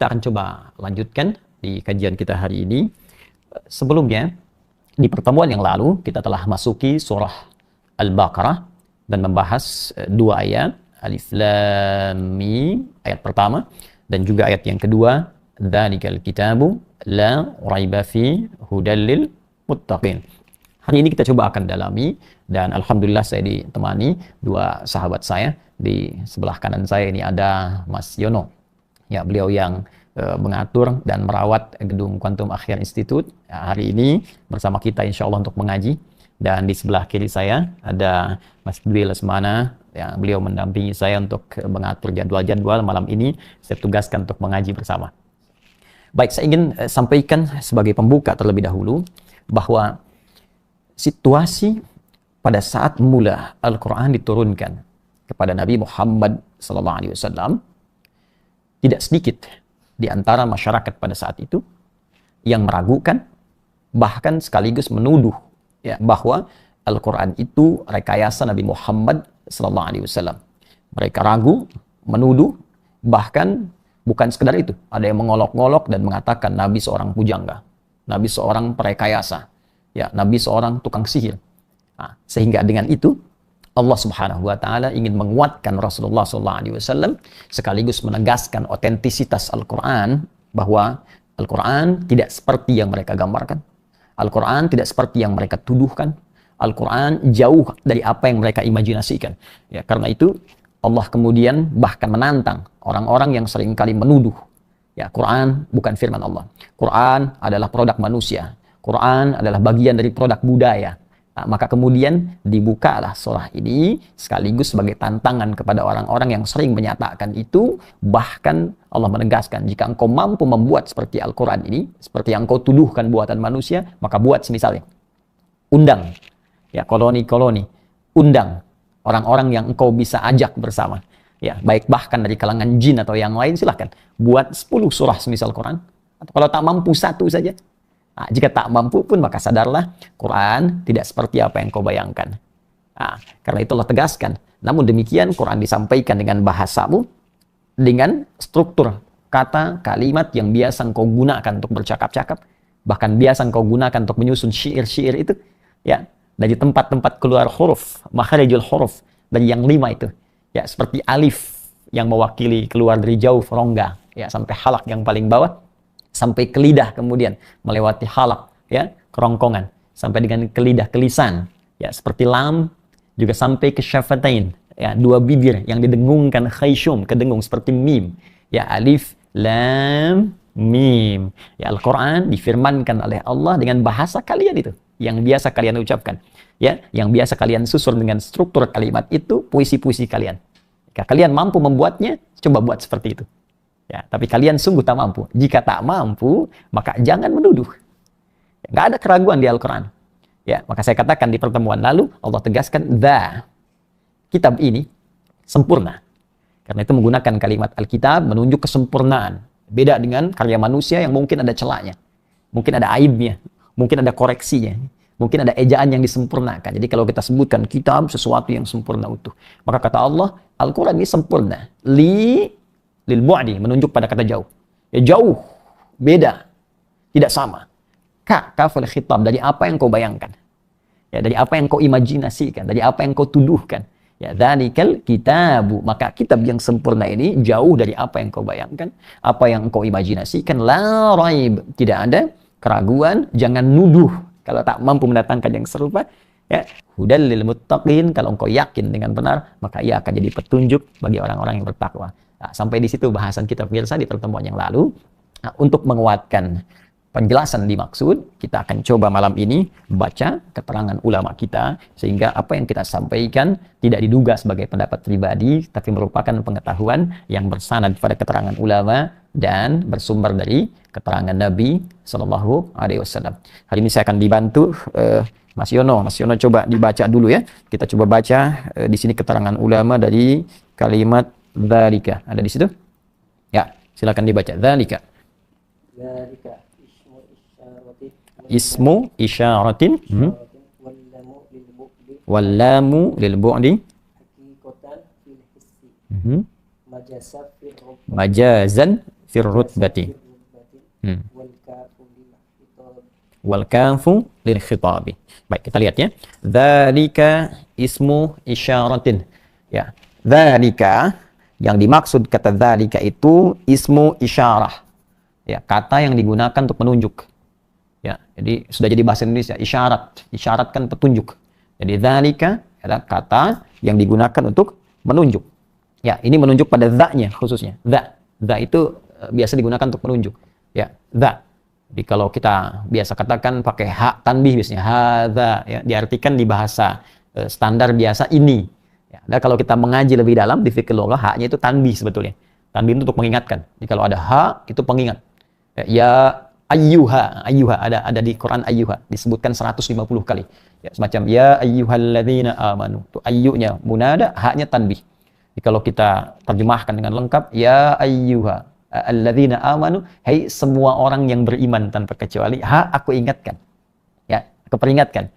kita akan coba lanjutkan di kajian kita hari ini. Sebelumnya, di pertemuan yang lalu, kita telah masuki surah Al-Baqarah dan membahas dua ayat, Alif Lam Mim, ayat pertama, dan juga ayat yang kedua, Dzalikal kitabu la raiba fi hudal lil muttaqin. Hari ini kita coba akan dalami, dan alhamdulillah saya ditemani dua sahabat saya. Di sebelah kanan saya ini ada Mas Yono. Ya, beliau yang mengatur dan merawat gedung Quantum Akhyar Institute. Ya, hari ini bersama kita insya Allah untuk mengaji. Dan di sebelah kiri saya ada Mas Dwi Lesmana. Ya, beliau mendampingi saya untuk mengatur jadwal-jadwal malam ini. Saya tugaskan untuk mengaji bersama. Baik, saya ingin sampaikan sebagai pembuka terlebih dahulu bahwa situasi pada saat mula Al-Quran diturunkan kepada Nabi Muhammad SAW, tidak sedikit di antara masyarakat pada saat itu yang meragukan, bahkan sekaligus menuduh ya, bahwa Al-Quran itu rekayasa Nabi Muhammad SAW. Mereka ragu, menuduh, bahkan bukan sekedar itu. Ada yang mengolok-ngolok dan mengatakan Nabi seorang pujangga, Nabi seorang perekayasa, ya, Nabi seorang tukang sihir. Nah, sehingga dengan itu Allah Subhanahu wa taala ingin menguatkan Rasulullah SAW sekaligus menegaskan otentisitas Al-Qur'an, bahwa Al-Qur'an tidak seperti yang mereka gambarkan. Al-Qur'an tidak seperti yang mereka tuduhkan. Al-Qur'an jauh dari apa yang mereka imajinasikan. Ya, karena itu Allah kemudian bahkan menantang orang-orang yang seringkali menuduh ya, Quran bukan firman Allah. Quran adalah produk manusia. Quran adalah bagian dari produk budaya. Nah, maka kemudian dibukalah surah ini sekaligus sebagai tantangan kepada orang-orang yang sering menyatakan itu. Bahkan Allah menegaskan, jika engkau mampu membuat seperti Al-Quran ini, seperti yang engkau tuduhkan buatan manusia, maka buat semisalnya. Undang ya, koloni-koloni, undang orang-orang yang engkau bisa ajak bersama. Ya, baik bahkan dari kalangan jin atau yang lain, silahkan buat 10 surah semisal Quran. Atau kalau tak mampu satu saja. Nah, jika tak mampu pun maka sadarlah Quran tidak seperti apa yang kau bayangkan. Nah, karena itu Allah tegaskan. Namun demikian Quran disampaikan dengan bahasamu, dengan struktur kata, kalimat yang biasa engkau gunakan untuk bercakap-cakap, bahkan biasa engkau gunakan untuk menyusun syair-syair itu, ya, dari tempat-tempat keluar huruf, makharijul huruf, dari yang 5 itu. Ya, seperti alif yang mewakili keluar dari jauh rongga, ya, sampai halak yang paling bawah, sampai ke lidah kemudian melewati halak, ya, kerongkongan, sampai dengan ke lidah, ke lisan, ya, seperti lam, juga sampai ke syafatain, ya, 2 bibir yang didengungkan khayshum, kedengung seperti mim, ya, alif, lam, mim. Ya, Al-Quran difirmankan oleh Allah dengan bahasa kalian itu, yang biasa kalian ucapkan, ya, yang biasa kalian susun dengan struktur kalimat itu, puisi-puisi kalian. Jika kalian mampu membuatnya, coba buat seperti itu. Ya, tapi kalian sungguh tak mampu. Jika tak mampu, maka jangan menuduh. Nggak ada keraguan di Al-Quran. Ya, maka saya katakan di pertemuan lalu, Allah tegaskan, kitab ini sempurna. Karena itu menggunakan kalimat Alkitab menunjuk kesempurnaan. Beda dengan karya manusia yang mungkin ada celahnya, mungkin ada aibnya, mungkin ada koreksinya, mungkin ada ejaan yang disempurnakan. Jadi kalau kita sebutkan kitab sesuatu yang sempurna utuh, maka kata Allah, Al-Quran ini sempurna. Lil bu'di, menunjuk pada kata jauh. Ya, jauh, beda, tidak sama. Kafal khitab, dari apa yang kau bayangkan. Ya, dari apa yang kau imajinasikan, dari apa yang kau tuduhkan. Ya, dzalikal kitabu, maka kitab yang sempurna ini jauh dari apa yang kau bayangkan, apa yang kau imajinasikan. La raib, tidak ada keraguan, jangan nuduh kalau tak mampu mendatangkan yang serupa. Ya, hudal lil muttaqin, kalau engkau yakin dengan benar, maka ia akan jadi petunjuk bagi orang-orang yang bertakwa. Nah, sampai di situ bahasan kita pemirsa di pertemuan yang lalu. Nah, untuk menguatkan penjelasan dimaksud, kita akan coba malam ini baca keterangan ulama kita, sehingga apa yang kita sampaikan tidak diduga sebagai pendapat pribadi, tapi merupakan pengetahuan yang bersanad pada keterangan ulama dan bersumber dari keterangan Nabi Shallallahu Alaihi Wasallam. Hari ini saya akan dibantu Mas Yono. Mas Yono coba dibaca dulu ya. Kita coba baca di sini keterangan ulama dari kalimat dzalika. Ada di situ? Ya, silakan dibaca. Dzalika. Dzalika Ismu isyaratin wallamu lil bu'di hakikatan fil hissi Mhm. majazan fil hukm majazan fir rutbati. الرتبة والكاف للخطاب. Wal kafu lil khitabi. Baik, kita lihat ya. Dzalika ismu isyaratin. Ya, dzalika yang dimaksud kata dzalika itu ismu isyarah. Ya, kata yang digunakan untuk menunjuk. Ya, jadi sudah jadi bahasa Indonesia isyarat. Isyarat kan petunjuk. Jadi dzalika adalah kata yang digunakan untuk menunjuk. Ya, ini menunjuk pada dza-nya khususnya. Dza. Dza itu biasa digunakan untuk menunjuk. Ya, dza. Jadi kalau kita biasa katakan pakai hak tanbih biasanya hadza, ya, diartikan di bahasa standar biasa ini. Ya, dan kalau kita mengaji lebih dalam di fikih lugah, haknya itu tanbih sebetulnya. Tanbih itu untuk mengingatkan. Jadi kalau ada hak itu pengingat. Ya ayyuha, ayyuha ada di Quran ayyuha disebutkan 150 kali. Ya, semacam ya ayyuhalladzina amanu. Itu ayyunya munada, haknya tanbih. Jadi kalau kita terjemahkan dengan lengkap ya ayyuha alladzina amanu, hai semua orang yang beriman tanpa kecuali, aku ingatkan. Ya, aku peringatkan.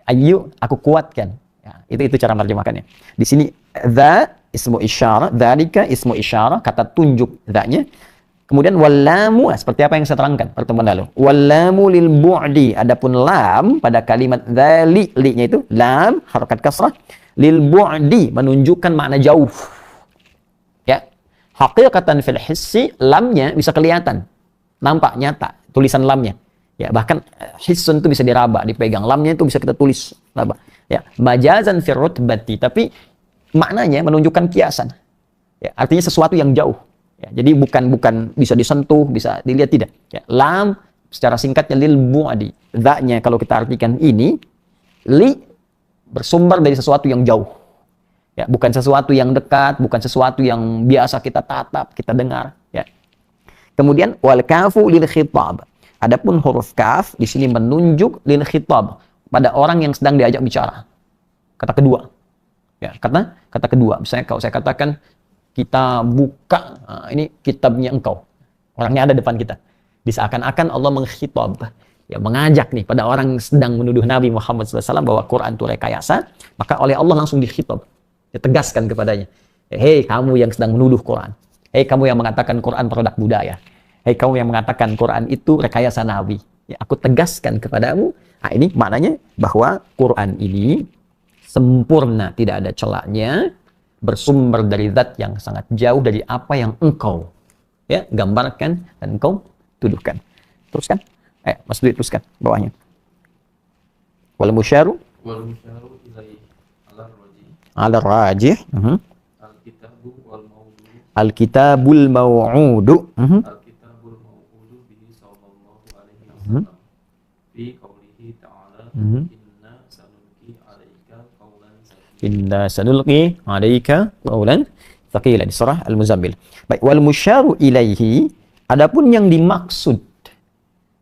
Ayyu, aku kuatkan. Ya, itu cara menerjemahkannya. Di sini dza ismu isyarah, dzalika ismu isyarah, kata tunjuk dzanya. Kemudian wallamu, seperti apa yang saya terangkan pertemuan lalu. Wallamu lil bu'di, adapun lam pada kalimat dzali, li-nya itu lam harakat kasrah, lil bu'di menunjukkan makna jauh. Ya. Haqiqatan fil hissi, lamnya bisa kelihatan, nampak nyata tulisan lamnya. Ya, bahkan hissun itu bisa diraba, dipegang. Lamnya itu bisa kita tulis raba. Ya, majazan fil rutbati, tapi maknanya menunjukkan kiasan. Ya, artinya sesuatu yang jauh. Ya, jadi bukan bisa disentuh, bisa dilihat, tidak. Ya, lam secara singkatnya lil bu'di. Dza-nya kalau kita artikan ini, li bersumber dari sesuatu yang jauh. Ya, bukan sesuatu yang dekat, bukan sesuatu yang biasa kita tatap, kita dengar. Ya. Kemudian wal kafu lil khitab. Adapun huruf kaf di sini menunjuk lil khitab, pada orang yang sedang diajak bicara. Kata kedua. Ya, kata kedua. Misalnya kalau saya katakan kita buka, ini kitabnya engkau. Orangnya ada depan kita. Diseakan-akan Allah mengkhitab, ya, mengajak nih pada orang yang sedang menuduh Nabi Muhammad SAW bahwa Quran itu rekayasa, maka oleh Allah langsung dikhitab. Tegaskan kepadanya, hei kamu yang sedang menuduh Quran, hei kamu yang mengatakan Quran produk budaya, hei kamu yang mengatakan Quran itu rekayasa Nabi, ya, aku tegaskan kepadamu. Nah, ini maknanya bahwa Quran ini sempurna, tidak ada celahnya, bersumber dari zat yang sangat jauh dari apa yang engkau, ya, gambarkan dan engkau tuduhkan. Teruskan, Mas Dwi, teruskan bawahnya. Wal musyaru ilaihi ala rajih. Al-kitabul maw'udu. Al-kitabul maw'udu bihi sallallahu alaihi wasallam. Fi qoulihi ta'ala inna sanulqi 'alaika qawlan tsaqila di surah Al-Muzammil. Baik, wal musyaru ilaihi, adapun yang dimaksud,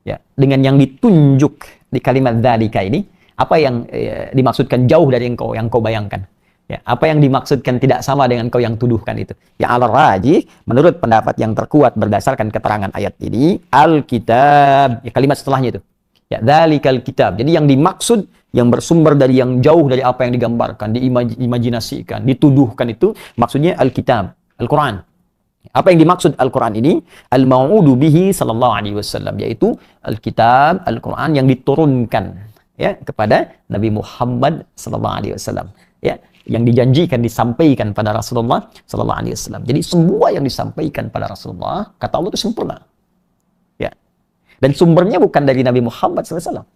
ya, dengan yang ditunjuk di kalimat dzalika ini, apa yang dimaksudkan jauh dari engkau, yang kau bayangkan. Ya, apa yang dimaksudkan tidak sama dengan kau yang tuduhkan itu. Ya, al-rajih, menurut pendapat yang terkuat berdasarkan keterangan ayat ini, al-kitab, ya, kalimat setelahnya itu. Ya, dzalikal kitab. Jadi yang dimaksud, yang bersumber dari yang jauh dari apa yang digambarkan, diimajinasikan, dituduhkan itu, maksudnya al-kitab, Al-Quran. Apa yang dimaksud Al-Quran ini? Al-mau'udu bihi sallallahu alaihi wasallam, yaitu al-kitab, Al-Quran yang diturunkan, ya, kepada Nabi Muhammad sallallahu alaihi wasallam. Ya, yang dijanjikan disampaikan pada Rasulullah sallallahu alaihi wasallam. Jadi semua yang disampaikan pada Rasulullah, kata Allah itu sempurna. Ya. Dan sumbernya bukan dari Nabi Muhammad sallallahu alaihi wasallam.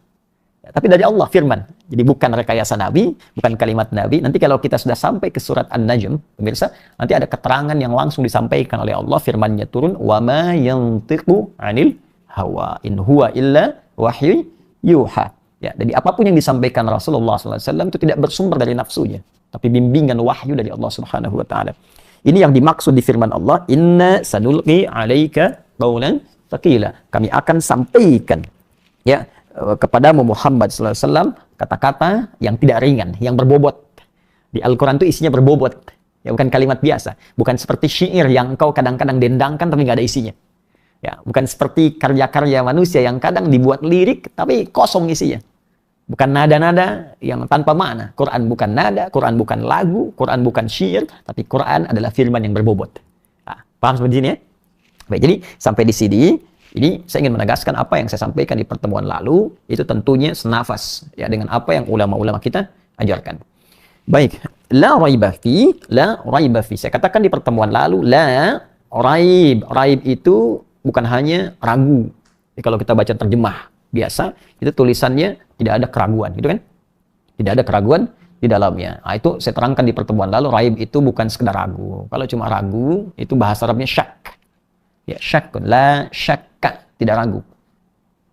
Ya, tapi dari Allah, firman. Jadi bukan rekayasa Nabi, bukan kalimat Nabi. Nanti kalau kita sudah sampai ke surat An-Najm, pemirsa, nanti ada keterangan yang langsung disampaikan oleh Allah, firman-Nya turun, wa ma yantiqu 'anil hawa in huwa illa wahyu yuha. Ya, jadi apapun yang disampaikan Rasulullah SAW itu tidak bersumber dari nafsunya, tapi bimbingan wahyu dari Allah Subhanahu wa taala. Ini yang dimaksud di firman Allah, inna sanulqi 'alaika qawlan tsaqila. Kami akan sampaikan, ya, kepadamu Muhammad sallallahu alaihi wasallam kata-kata yang tidak ringan, yang berbobot. Di Al-Qur'an itu isinya berbobot. Ya, bukan kalimat biasa, bukan seperti syair yang engkau kadang-kadang dendangkan tapi nggak ada isinya. Ya, bukan seperti karya-karya manusia yang kadang dibuat lirik tapi kosong isinya. Bukan nada-nada yang tanpa makna. Quran bukan nada, Quran bukan lagu, Quran bukan syair, tapi Quran adalah firman yang berbobot. Nah, paham seperti ini ya? Baik, jadi sampai di sini, ini saya ingin menegaskan apa yang saya sampaikan di pertemuan lalu, itu tentunya senafas ya dengan apa yang ulama-ulama kita ajarkan. Baik, la raiba fi, la raiba fi. Saya katakan di pertemuan lalu, la raib. Raib itu bukan hanya ragu. Jadi kalau kita baca terjemah biasa, itu tulisannya tidak ada keraguan, gitu kan? Tidak ada keraguan di dalamnya. Nah, itu saya terangkan di pertemuan lalu, raib itu bukan sekedar ragu. Kalau cuma ragu, itu bahasa Arabnya syak. Ya, syakkun, la syakka, tidak ragu.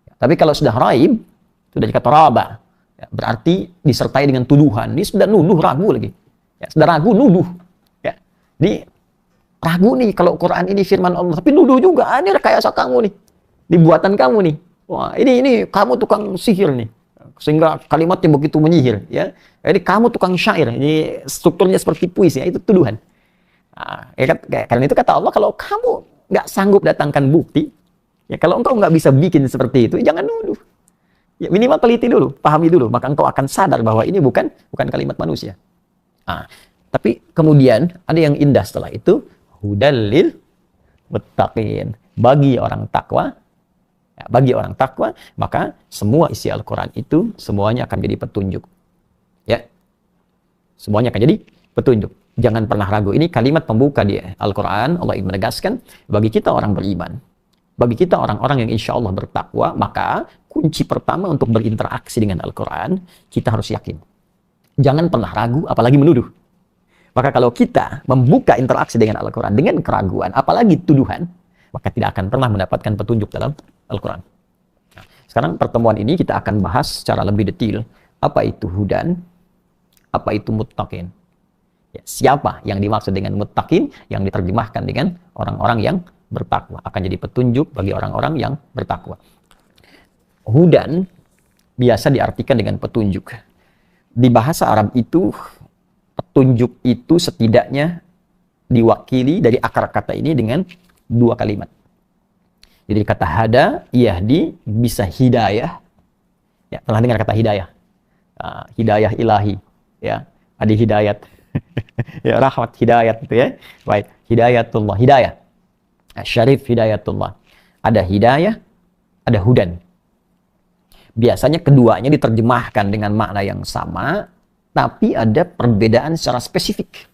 Ya, tapi kalau sudah raib, itu dari kata raba. Ya, berarti disertai dengan tuduhan. Ini sudah nuduh, ragu lagi. Ya, sudah ragu, nuduh. Ya, ini ragu nih kalau Quran ini firman Allah, tapi nuduh juga. Ini rekayasa kamu nih, dibuatan kamu nih. Wah, ini kamu tukang sihir nih. Sehingga kalimatnya begitu menyihir. Ya, jadi kamu tukang syair. Ini strukturnya seperti puisi. Ya, itu tuduhan. Nah, ya, karena itu kata Allah, kalau kamu nggak sanggup datangkan bukti, ya kalau engkau nggak bisa bikin seperti itu, jangan nuduh. Ya, minimal teliti dulu, pahami dulu, maka engkau akan sadar bahwa ini bukan kalimat manusia. Nah, tapi kemudian ada yang indah setelah itu, hudal lil muttaqin, bagi orang takwa. Ya, bagi orang takwa, maka semua isi Al-Quran itu semuanya akan jadi petunjuk. Ya, semuanya akan jadi petunjuk. Jangan pernah ragu. Ini kalimat pembuka di Al-Quran. Allah ingin menegaskan, bagi kita orang beriman, bagi kita orang-orang yang insya Allah bertakwa, maka kunci pertama untuk berinteraksi dengan Al-Quran, kita harus yakin. Jangan pernah ragu, apalagi menuduh. Maka kalau kita membuka interaksi dengan Al-Quran dengan keraguan, apalagi tuduhan, maka tidak akan pernah mendapatkan petunjuk dalam Al-Quran. Nah, sekarang pertemuan ini kita akan bahas secara lebih detail, apa itu hudan, apa itu muttaqin. Ya, siapa yang dimaksud dengan muttaqin, yang diterjemahkan dengan orang-orang yang bertakwa, akan jadi petunjuk bagi orang-orang yang bertakwa. Hudan biasa diartikan dengan petunjuk. Di bahasa Arab itu, petunjuk itu setidaknya diwakili dari akar kata ini dengan dua kalimat. Jadi kata hada, yahdi, bisa hidayah. Ya, pernah dengar kata hidayah? Hidayah ilahi. Ya, ada hidayat. Ya, rahmat hidayat itu ya. Baik, hidayatullah, hidayah. Syarif hidayatullah. Ada hidayah, ada hudan. Biasanya keduanya diterjemahkan dengan makna yang sama, tapi ada perbedaan secara spesifik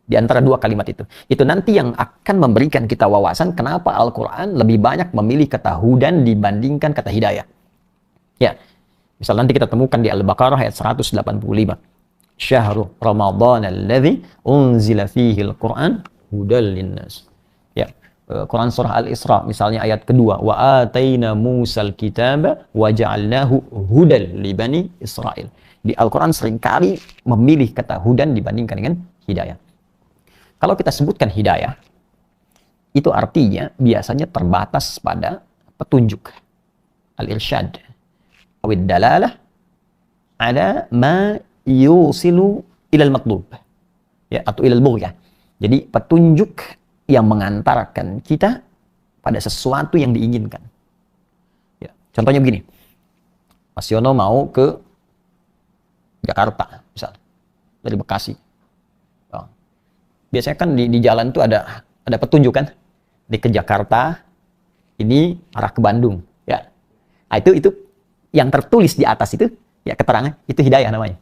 di antara dua kalimat itu. Itu nanti yang akan memberikan kita wawasan kenapa Al-Quran lebih banyak memilih kata hudan dibandingkan kata hidayah. Ya, misal nanti kita temukan di Al-Baqarah ayat 185. Syahrul Ramadhan alladzi unzila fihi al-Quran hudal linnas. Ya, Quran surah Al-Isra misalnya ayat kedua, wa ataina Musal kitaba wa ja'alnahu hudal li bani Israil. Di Al-Quran seringkali memilih kata hudan dibandingkan dengan hidayah. Kalau kita sebutkan hidayah, itu artinya biasanya terbatas pada petunjuk, al-irsyad, awid dalalah ada ma yusilu ilal matlub, ya, atau ilal bughya. Jadi petunjuk yang mengantarkan kita pada sesuatu yang diinginkan. Ya, contohnya begini, Mas Yono mau ke Jakarta, misal dari Bekasi. Oh. Biasanya kan di jalan itu ada petunjuk kan, di ke Jakarta, ini arah ke Bandung, ya. Nah, itu yang tertulis di atas itu, ya keterangan itu hidayah namanya.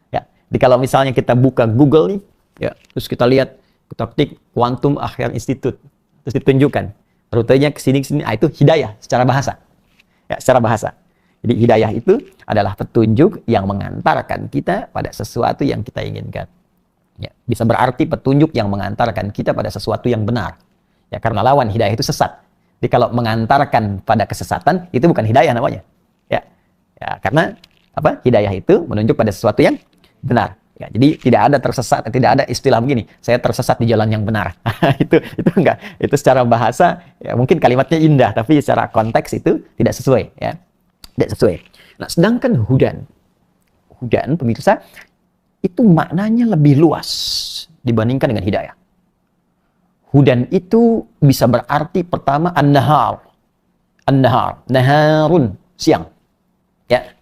Ya, jadi kalau misalnya kita buka Google nih, ya, terus kita lihat, kita ketik Quantum Akhir Institute, terus ditunjukkan rutenya ke sini, itu hidayah secara bahasa. Ya, secara bahasa. Jadi hidayah itu adalah petunjuk yang mengantarkan kita pada sesuatu yang kita inginkan. Ya, bisa berarti petunjuk yang mengantarkan kita pada sesuatu yang benar. Ya, karena lawan hidayah itu sesat. Jadi kalau mengantarkan pada kesesatan, itu bukan hidayah namanya. Ya, karena apa? Hidayah itu menunjuk pada sesuatu yang benar. Ya, jadi tidak ada tersesat, tidak ada istilah begini, saya tersesat di jalan yang benar. itu enggak. Itu secara bahasa ya, mungkin kalimatnya indah, tapi secara konteks itu tidak sesuai, ya. Tidak sesuai. Nah, sedangkan hudan pemirsa itu maknanya lebih luas dibandingkan dengan hidayah. Hudan itu bisa berarti pertama an-nahar, naharun, siang. Ya.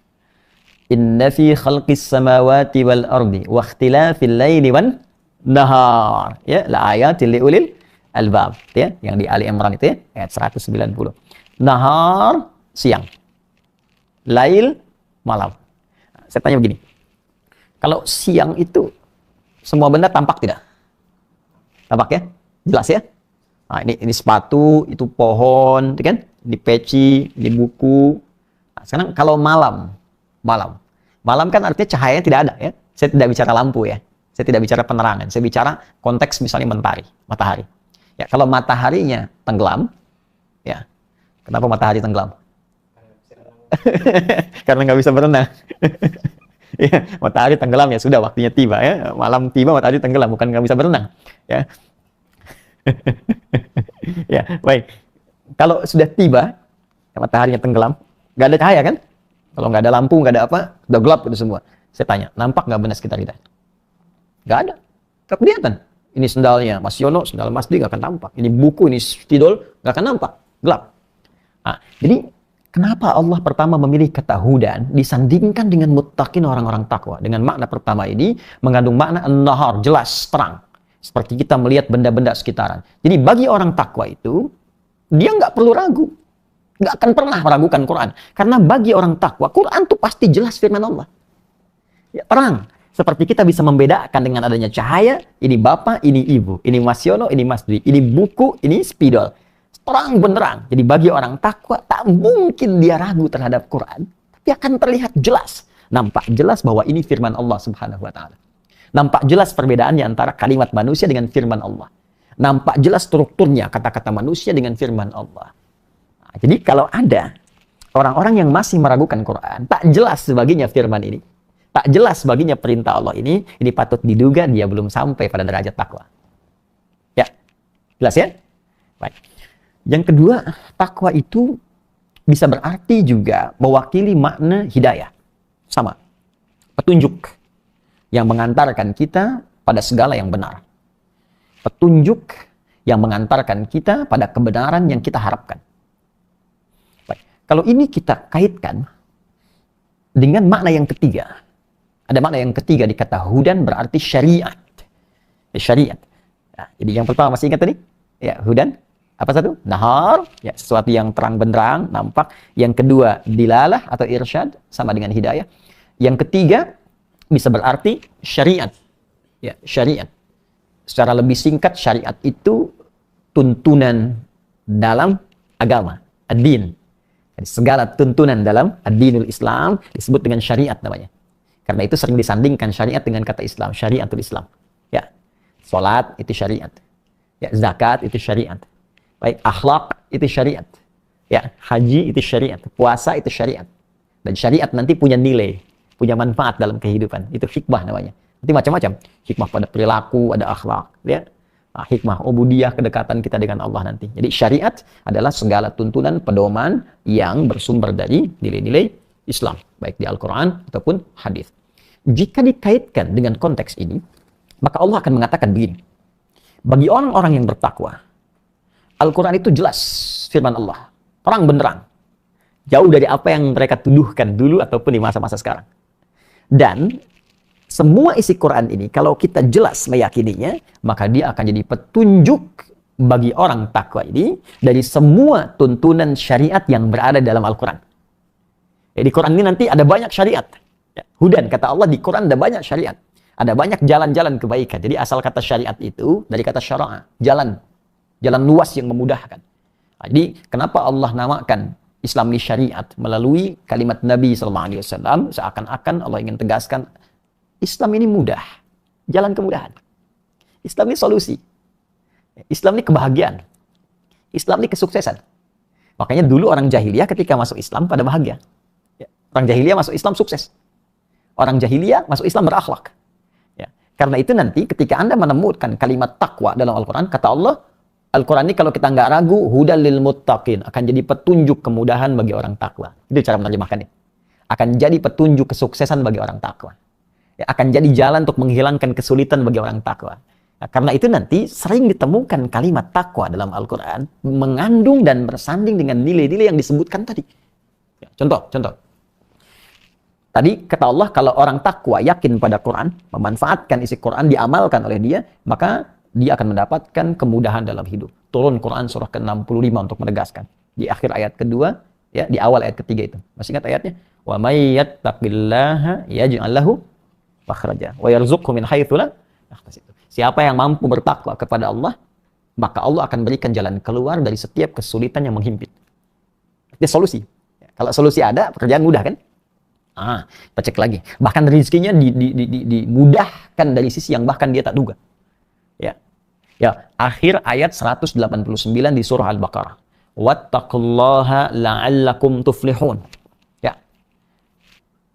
Inna fi khalqis samawati wal ardi wa ikhtilafil laili wan nahar, ya, la ayatil liulil Al-Bab, ya, yang di Ali Imran itu ya, ayat 190. Nahar, siang. Lail, malam. Saya tanya begini, kalau siang itu semua benda tampak tidak? Tampak ya? Jelas ya? Nah, ini sepatu, itu pohon, kan? Ini peci, ini buku. Nah, sekarang kalau malam, malam kan artinya cahaya tidak ada ya. Saya tidak bicara lampu ya. Saya tidak bicara penerangan. Saya bicara konteks misalnya matahari. Ya, kalau mataharinya tenggelam, ya. Kenapa matahari tenggelam? Karena nggak bisa berenang. Ya, matahari tenggelam ya sudah waktunya tiba ya. Malam tiba matahari tenggelam, bukan nggak bisa berenang. Ya. Ya, baik. Kalau sudah tiba, ya, mataharinya tenggelam, nggak ada cahaya kan? Kalau nggak ada lampu, nggak ada apa, udah gelap itu semua. Saya tanya, nampak nggak benda sekitar kita? Nggak ada. Nggak kelihatan. Ini sendalnya Mas Yono, sendal Mas Di nggak akan tampak. Ini buku, ini spidol, nggak akan nampak. Gelap. Nah, jadi kenapa Allah pertama memilih kata hudan disandingkan dengan muttaqin, orang-orang takwa? Dengan makna pertama ini mengandung makna an-nahar, jelas, terang. Seperti kita melihat benda-benda sekitaran. Jadi bagi orang takwa itu, dia nggak perlu ragu. Nggak akan pernah meragukan Quran. Karena bagi orang takwa, Quran itu pasti jelas firman Allah. Ya, terang. Seperti kita bisa membedakan dengan adanya cahaya, ini bapak, ini ibu. Ini Mas Yono, ini Mas Dwi. Ini buku, ini spidol. Terang benderang. Jadi bagi orang takwa, tak mungkin dia ragu terhadap Quran. Tapi akan terlihat jelas. Nampak jelas bahwa ini firman Allah Subhanahu wa Ta'ala. Nampak jelas perbedaannya antara kalimat manusia dengan firman Allah. Nampak jelas strukturnya kata-kata manusia dengan firman Allah. Nah, jadi kalau ada orang-orang yang masih meragukan Quran, tak jelas baginya firman ini, tak jelas baginya perintah Allah ini patut diduga dia belum sampai pada derajat takwa. Ya, jelas ya? Baik. Yang kedua, takwa itu bisa berarti juga mewakili makna hidayah. Sama. Petunjuk yang mengantarkan kita pada segala yang benar. Petunjuk yang mengantarkan kita pada kebenaran yang kita harapkan. Baik. Kalau ini kita kaitkan dengan makna yang ketiga. Ada makna yang ketiga di kata hudan berarti syariat. Syariat. Nah, jadi yang pertama masih ingat tadi? Ya, hudan. Apa satu? Nahar. Ya, sesuatu yang terang benderang, nampak. Yang kedua, dilalah atau irsyad, sama dengan hidayah. Yang ketiga, bisa berarti syariat. Ya, syariat. Secara lebih singkat, syariat itu tuntunan dalam agama, ad-din. Segala tuntunan dalam ad-dinul Islam disebut dengan syariat namanya. Karena itu sering disandingkan syariat dengan kata Islam, syariatul Islam. Ya, salat itu syariat. Ya, zakat itu syariat. Baik, akhlak itu syariat. Ya, haji itu syariat, puasa itu syariat. Dan syariat nanti punya nilai, punya manfaat dalam kehidupan. Itu hikmah namanya. Nanti macam-macam. Hikmah pada perilaku, ada akhlak. Ya. Nah, hikmah ubudiyah, kedekatan kita dengan Allah nanti. Jadi syariat adalah segala tuntunan, pedoman yang bersumber dari nilai-nilai Islam. Baik di Al-Quran ataupun hadis. Jika dikaitkan dengan konteks ini, maka Allah akan mengatakan begini. Bagi orang-orang yang bertakwa, Al-Quran itu jelas firman Allah. Terang benderang. Jauh dari apa yang mereka tuduhkan dulu ataupun di masa-masa sekarang. Dan semua isi Quran ini, kalau kita jelas meyakininya, maka dia akan jadi petunjuk bagi orang takwa ini dari semua tuntunan syariat yang berada dalam Al-Quran. Ya, di Quran ini nanti ada banyak syariat. Ya, hudan, kata Allah, di Quran ada banyak syariat. Ada banyak jalan-jalan kebaikan. Jadi asal kata syariat itu dari kata syara'a, jalan. Jalan luas yang memudahkan. Jadi kenapa Allah namakan Islam ini syariat melalui kalimat Nabi SAW, seakan-akan Allah ingin tegaskan Islam ini mudah, jalan kemudahan. Islam ini solusi. Islam ini kebahagiaan. Islam ini kesuksesan. Makanya dulu orang jahiliyah ketika masuk Islam pada bahagia. Orang jahiliyah masuk Islam sukses. Orang jahiliyah masuk Islam berakhlak. Ya. Karena itu nanti ketika Anda menemukan kalimat takwa dalam Al-Quran, kata Allah, Al-Quran ini kalau kita nggak ragu, hudal lil muttaqin, akan jadi petunjuk kemudahan bagi orang takwa. Itu cara menerjemahkannya. Akan jadi petunjuk kesuksesan bagi orang takwa. Ya, akan jadi jalan untuk menghilangkan kesulitan bagi orang takwa. Nah, karena itu nanti sering ditemukan kalimat takwa dalam Al-Quran mengandung dan bersanding dengan nilai-nilai yang disebutkan tadi. Ya, contoh. Tadi kata Allah, kalau orang takwa yakin pada Quran, memanfaatkan isi Quran, diamalkan oleh dia, maka dia akan mendapatkan kemudahan dalam hidup. Turun Quran surah ke-65 untuk menegaskan. Di akhir ayat kedua, ya, di awal ayat ketiga itu. Masih ingat ayatnya? Wa may yattaqillaha yaj'al lahu makhraja wa yarzuqhu min haitsu la yahtasib. Siapa yang mampu bertakwa kepada Allah, maka Allah akan berikan jalan keluar dari setiap kesulitan yang menghimpit. Itu solusi. Kalau solusi ada, pekerjaan mudah kan? Kita cek lagi. Bahkan rezekinya dimudahkan dari sisi yang bahkan dia tak duga. Ya, akhir ayat 189 di surah Al-Baqarah. Wattaqullaha la'allakum tuflihun. Ya.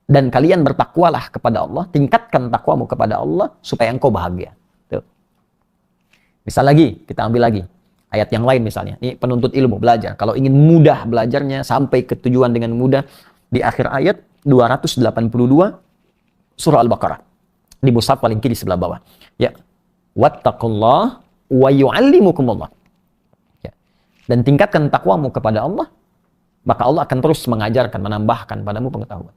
Dan kalian bertakwalah kepada Allah, tingkatkan takwamu kepada Allah supaya engkau bahagia. Tuh. Misal lagi, kita ambil lagi ayat yang lain misalnya. Ini penuntut ilmu belajar. Kalau ingin mudah belajarnya sampai ke tujuan dengan mudah, di akhir ayat 282 surah Al-Baqarah. Di mushaf paling kiri sebelah bawah. Ya. Wattaqullah wa yu'allimukumullah. Ya. Dan tingkatkan takwamu kepada Allah, maka Allah akan terus mengajarkan, menambahkan padamu pengetahuan.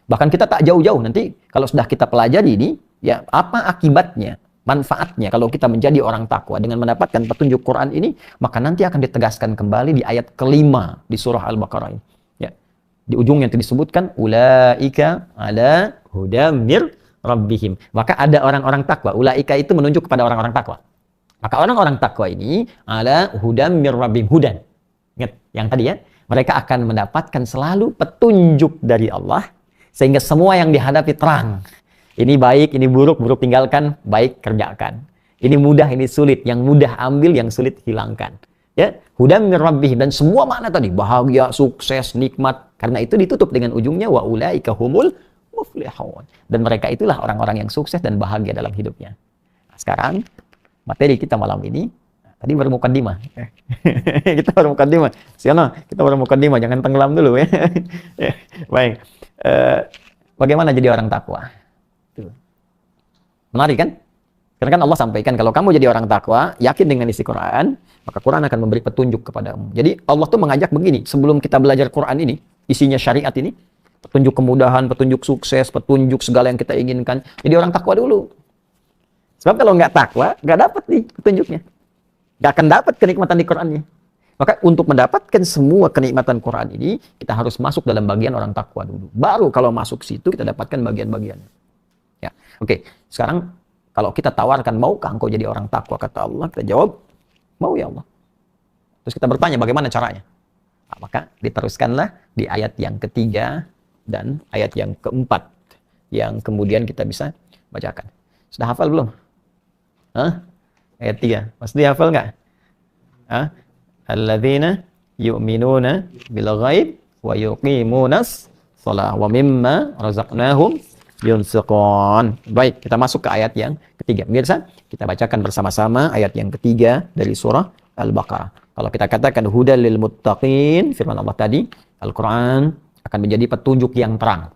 Bahkan kita tak jauh-jauh nanti kalau sudah kita pelajari ini, ya, apa akibatnya, manfaatnya kalau kita menjadi orang takwa dengan mendapatkan petunjuk Quran ini, maka nanti akan ditegaskan kembali di ayat kelima di surah Al-Baqarah ini. Ya. Di ujungnya itu disebutkan ulaika ala hudam mir rabbihim. Maka ada orang-orang takwa. Ulaika itu menunjuk kepada orang-orang takwa. Maka orang-orang takwa ini ala hudam mir rabbihim, hudan. Ingat yang tadi ya, mereka akan mendapatkan selalu petunjuk dari Allah sehingga semua yang dihadapi terang. Ini baik, ini buruk, buruk tinggalkan, baik kerjakan. Ini mudah, ini sulit, yang mudah ambil, yang sulit hilangkan. Ya, hudam mir rabbihim, dan semua makna tadi bahagia, sukses, nikmat. Karena itu ditutup dengan ujungnya wa ulaika humul muflihun. Dan mereka itulah orang-orang yang sukses dan bahagia dalam hidupnya. Nah, sekarang materi kita malam ini, tadi baru mukaddimah. Kita baru mukaddimah. Siapa? Kita baru mukaddimah, jangan tenggelam dulu ya. Baik. Bagaimana jadi orang takwa? Menarik kan? Karena kan Allah sampaikan kalau kamu jadi orang takwa, yakin dengan isi Quran, maka Quran akan memberi petunjuk kepadamu. Jadi Allah tuh mengajak begini, sebelum kita belajar Quran ini, isinya syariat ini, petunjuk kemudahan, petunjuk sukses, petunjuk segala yang kita inginkan. Jadi orang takwa dulu. Sebab kalau nggak takwa, nggak dapat nih petunjuknya. Nggak akan dapat kenikmatan di Qurannya. Maka untuk mendapatkan semua kenikmatan Quran ini, kita harus masuk dalam bagian orang takwa dulu. Baru kalau masuk situ, kita dapatkan bagian-bagiannya. Ya, oke. Sekarang kalau kita tawarkan, maukah engkau jadi orang takwa, kata Allah, kita jawab, mau ya Allah. Terus kita bertanya bagaimana caranya. Nah, maka diteruskanlah di ayat yang ketiga dan ayat yang keempat yang kemudian kita bisa bacakan. Sudah hafal belum? Ayat 3. Masih hafal nggak? Alladzina yu'minuna bil ghaib wa yuqimunas shalah wa mimma razaqnahum yunfiqun. Baik, kita masuk ke ayat yang ketiga. Pemirsa, kita bacakan bersama-sama ayat yang ketiga dari surah Al-Baqarah. Kalau kita katakan hudal lil muttaqin, firman Allah tadi, Al-Quran akan menjadi petunjuk yang terang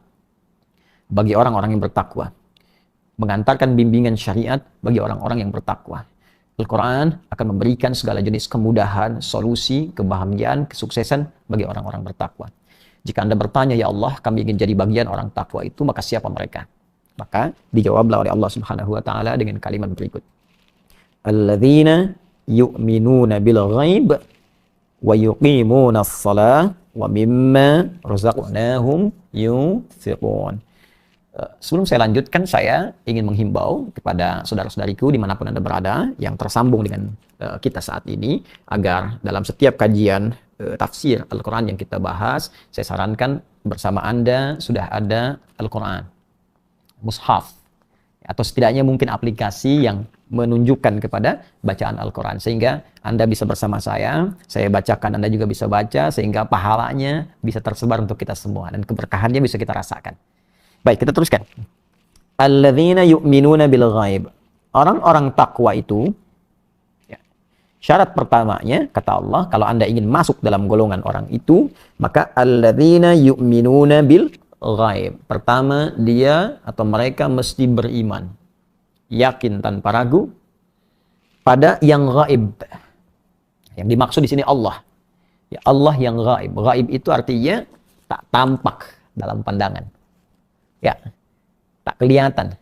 bagi orang-orang yang bertakwa. Mengantarkan bimbingan syariat bagi orang-orang yang bertakwa. Al-Quran akan memberikan segala jenis kemudahan, solusi, kebahagiaan, kesuksesan bagi orang-orang bertakwa. Jika Anda bertanya, ya Allah, kami ingin jadi bagian orang takwa itu, maka siapa mereka? Maka dijawablah oleh Allah Subhanahu wa taala dengan kalimat berikut. Alladzina yu'minuna bil ghaib wa yuqimunas shalah wa mimma razaqnahum yunfiqun. Sebelum saya lanjutkan, saya ingin menghimbau kepada saudara-saudariku dimanapun Anda berada yang tersambung dengan kita saat ini, agar dalam setiap kajian tafsir Al-Quran yang kita bahas, saya sarankan bersama Anda sudah ada Al-Quran, mushaf, atau setidaknya mungkin aplikasi yang menunjukkan kepada bacaan Al-Quran, sehingga Anda bisa bersama saya bacakan, Anda juga bisa baca, sehingga pahalanya bisa tersebar untuk kita semua dan keberkahannya bisa kita rasakan. Baik, kita teruskan. Alladzina yu'minuna bil ghaib. Orang-orang takwa itu, ya, syarat pertamanya, kata Allah, kalau Anda ingin masuk dalam golongan orang itu, maka alladzina yu'minuna bil ghaib. Pertama, dia atau mereka mesti beriman, yakin tanpa ragu pada yang ghaib. Yang dimaksud di sini Allah. Ya, Allah yang ghaib. Ghaib itu artinya tak tampak dalam pandangan. Ya, tak kelihatan.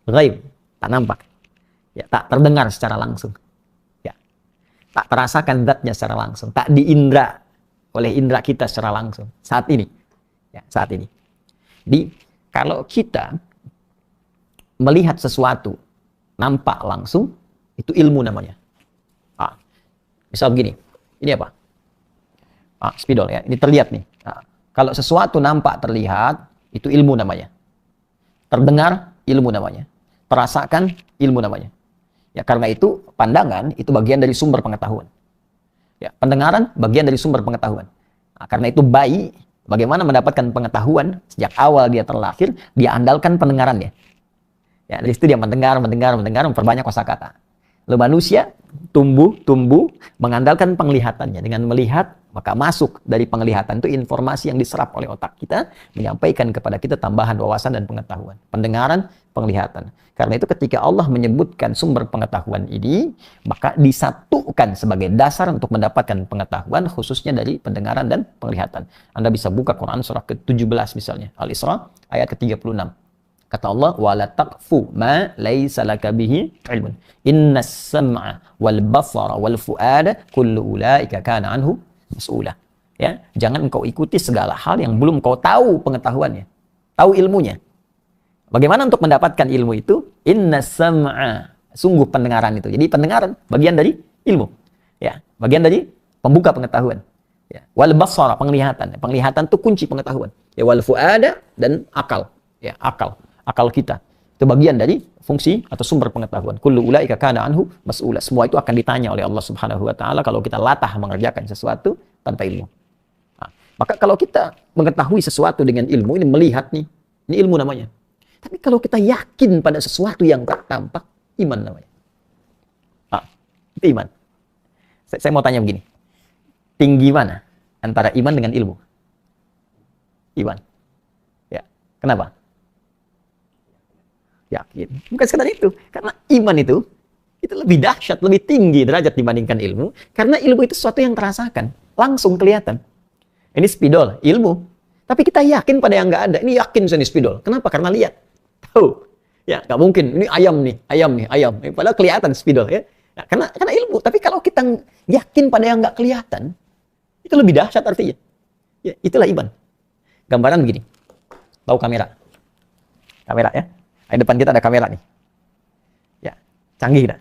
Ghaib, tak nampak. Ya, tak terdengar secara langsung. Ya, tak terasakan zatnya secara langsung, tak diindra oleh indra kita secara langsung saat ini. Ya, saat ini. Jadi, kalau kita melihat sesuatu nampak langsung, itu ilmu namanya. Misal begini, ini apa? Spidol ya, ini terlihat nih. Kalau sesuatu nampak terlihat, itu ilmu namanya. Terdengar, ilmu namanya. Terasakan, ilmu namanya. Ya, karena itu pandangan itu bagian dari sumber pengetahuan. Ya, pendengaran bagian dari sumber pengetahuan. Karena itu bayi bagaimana mendapatkan pengetahuan sejak awal dia terlahir, dia andalkan pendengarannya. Ya, dari situ dia mendengar, memperbanyak kosakata. Lalu manusia tumbuh mengandalkan penglihatannya. Dengan melihat, maka masuk dari penglihatan itu informasi yang diserap oleh otak kita, menyampaikan kepada kita tambahan wawasan dan pengetahuan. Pendengaran, penglihatan. Karena itu ketika Allah menyebutkan sumber pengetahuan ini, maka disatukan sebagai dasar untuk mendapatkan pengetahuan, khususnya dari pendengaran dan penglihatan. Anda bisa buka Quran surah ke-17 misalnya, Al-Isra ayat ke-36. Kata Allah, wala taqfu ma laisa laka bihi ilmun. Innas sam'a wal basara wal fuada kullu ulaika kana anhu mas'ula. Ya, jangan engkau ikuti segala hal yang belum kau tahu pengetahuannya, tahu ilmunya. Bagaimana untuk mendapatkan ilmu itu? Innas sam'a, sungguh pendengaran itu. Jadi pendengaran bagian dari ilmu. Ya, bagian dari pembuka pengetahuan. Ya, wal basara, penglihatan. Penglihatan itu kunci pengetahuan. Ya, wal fuada, dan akal. Ya, akal kita. Itu bagian dari fungsi atau sumber pengetahuan. Kullu ulaika kana anhu mas'ula. Semua itu akan ditanya oleh Allah Subhanahu wa taala kalau kita latah mengerjakan sesuatu tanpa ilmu. Maka kalau kita mengetahui sesuatu dengan ilmu, ini melihat nih, ini ilmu namanya. Tapi kalau kita yakin pada sesuatu yang tak tampak, iman namanya. Itu iman. Saya mau tanya begini. Tinggi mana antara iman dengan ilmu? Iman. Ya. Kenapa? Yakin. Bukan sekedar itu. Karena iman itu lebih dahsyat, lebih tinggi derajat dibandingkan ilmu. Karena ilmu itu sesuatu yang terasakan. Langsung kelihatan. Ini spidol, ilmu. Tapi kita yakin pada yang nggak ada. Ini yakin saya ini spidol. Kenapa? Karena lihat. Tahu. Ya, nggak mungkin. Ini ayam. Padahal kelihatan spidol. Ya. Nah, karena ilmu. Tapi kalau kita yakin pada yang nggak kelihatan, itu lebih dahsyat artinya. Ya, itulah iman. Gambaran begini. Tahu kamera? Kamera ya. Di depan kita ada kamera nih. Ya, canggih dah.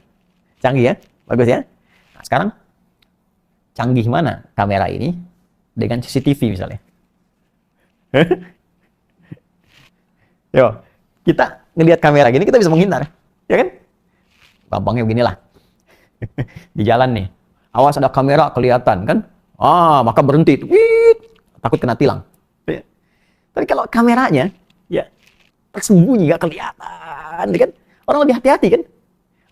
Canggih ya? Bagus ya? Nah, sekarang canggih mana kamera ini dengan CCTV misalnya? Yo, kita ngelihat kamera gini kita bisa menghindar, ya kan? Gampangnya beginilah. Di jalan nih, awas ada kamera kelihatan kan? Maka berhenti. Takut kena tilang. Ya. Tapi kalau kameranya, ya tersembunyi, nggak kelihatan, kan? Orang lebih hati-hati kan?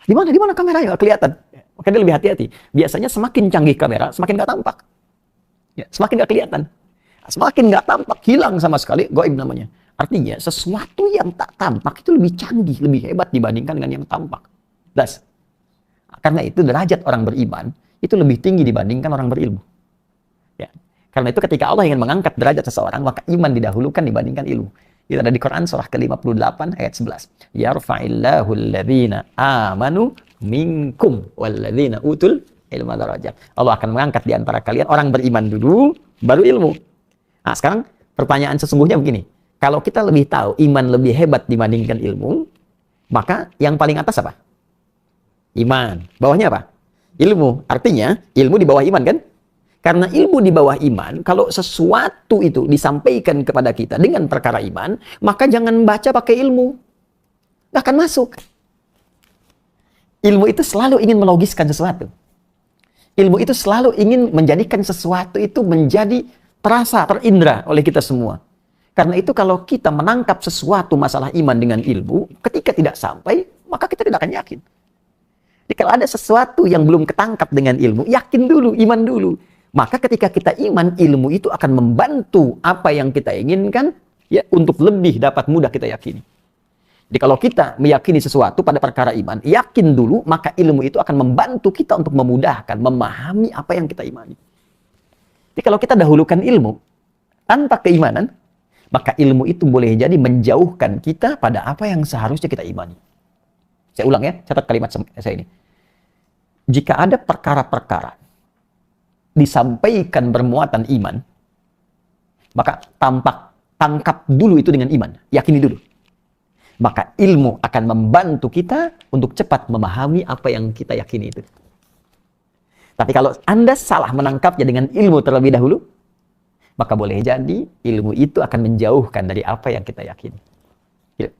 Di mana kameranya nggak kelihatan? Maka dia lebih hati-hati. Biasanya semakin canggih kamera, semakin nggak tampak. Ya, semakin nggak kelihatan. Semakin nggak tampak, hilang sama sekali, gaib namanya. Artinya sesuatu yang tak tampak itu lebih canggih, lebih hebat dibandingkan dengan yang tampak. Das. Karena itu derajat orang beriman itu lebih tinggi dibandingkan orang berilmu. Ya. Karena itu ketika Allah ingin mengangkat derajat seseorang, maka iman didahulukan dibandingkan ilmu. Itu ada di Quran surah ke-58 ayat 11. Yarfa'illahu alladhina amanu minkum walladhina utul ilma darajat. Allah akan mengangkat di antara kalian orang beriman dulu, baru ilmu. Nah, sekarang pertanyaan sesungguhnya begini. Kalau kita lebih tahu iman lebih hebat dibandingkan ilmu, maka yang paling atas apa? Iman. Bawahnya apa? Ilmu. Artinya ilmu di bawah iman kan? Karena ilmu di bawah iman, kalau sesuatu itu disampaikan kepada kita dengan perkara iman, maka jangan baca pakai ilmu. Nggak akan masuk. Ilmu itu selalu ingin melogiskan sesuatu. Ilmu itu selalu ingin menjadikan sesuatu itu menjadi terasa, terindra oleh kita semua. Karena itu kalau kita menangkap sesuatu masalah iman dengan ilmu, ketika tidak sampai, maka kita tidak akan yakin. Jadi kalau ada sesuatu yang belum ketangkap dengan ilmu, yakin dulu, iman dulu. Maka ketika kita iman, ilmu itu akan membantu apa yang kita inginkan ya untuk lebih dapat mudah kita yakini. Jadi kalau kita meyakini sesuatu pada perkara iman, yakin dulu, maka ilmu itu akan membantu kita untuk memudahkan, memahami apa yang kita imani. Jadi kalau kita dahulukan ilmu tanpa keimanan, maka ilmu itu boleh jadi menjauhkan kita pada apa yang seharusnya kita imani. Saya ulang ya, catat kalimat saya ini. Jika ada perkara-perkara disampaikan bermuatan iman, maka tangkap dulu itu dengan iman, yakini dulu. Maka ilmu akan membantu kita untuk cepat memahami apa yang kita yakini itu. Tapi kalau Anda salah menangkapnya dengan ilmu terlebih dahulu, maka boleh jadi ilmu itu akan menjauhkan dari apa yang kita yakini. Ya.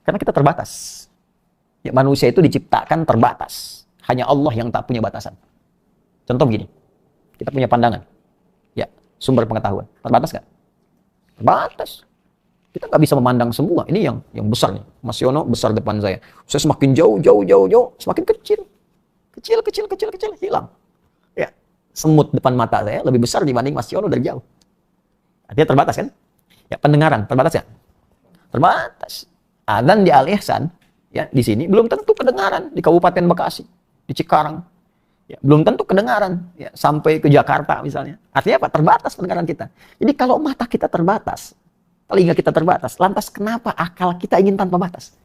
Karena kita terbatas. Ya, manusia itu diciptakan terbatas. Hanya Allah yang tak punya batasan. Contoh begini, kita punya pandangan. Ya, sumber pengetahuan. Terbatas nggak? Terbatas. Kita nggak bisa memandang semua. Ini yang besar nih. Mas Yono besar depan saya. Saya semakin jauh, semakin kecil. Kecil, hilang. Ya, semut depan mata saya lebih besar dibanding Mas Yono dari jauh. Artinya terbatas kan? Ya, pendengaran terbatas ya? Terbatas. Adzan di Al Ihsan, ya, di sini belum tentu kedengaran di Kabupaten Bekasi, di Cikarang. Ya, belum tentu kedengaran ya, sampai ke Jakarta misalnya. Artinya apa? Terbatas pendengaran kita. Jadi kalau mata kita terbatas, telinga kita terbatas, lantas kenapa akal kita ingin tanpa batas?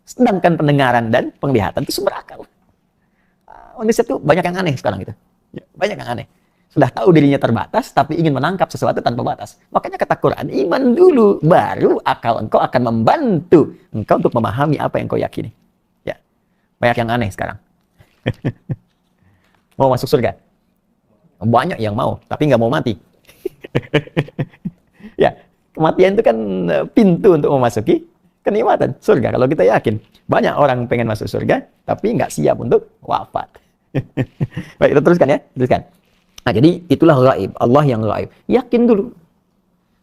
Sedangkan pendengaran dan penglihatan itu sumber akal. Manusia itu banyak yang aneh sekarang itu. Ya, banyak yang aneh. Sudah tahu dirinya terbatas, tapi ingin menangkap sesuatu tanpa batas. Makanya kata Quran, iman dulu, baru akal engkau akan membantu engkau untuk memahami apa yang kau yakini. Ya, banyak yang aneh sekarang. Mau masuk surga? Banyak yang mau, tapi nggak mau mati. Ya, kematian itu kan pintu untuk memasuki kenikmatan surga. Kalau kita yakin, banyak orang pengen masuk surga, tapi nggak siap untuk wafat. Baik, kita teruskan ya, teruskan. Nah, jadi itulah gaib, Allah yang gaib. Yakin dulu.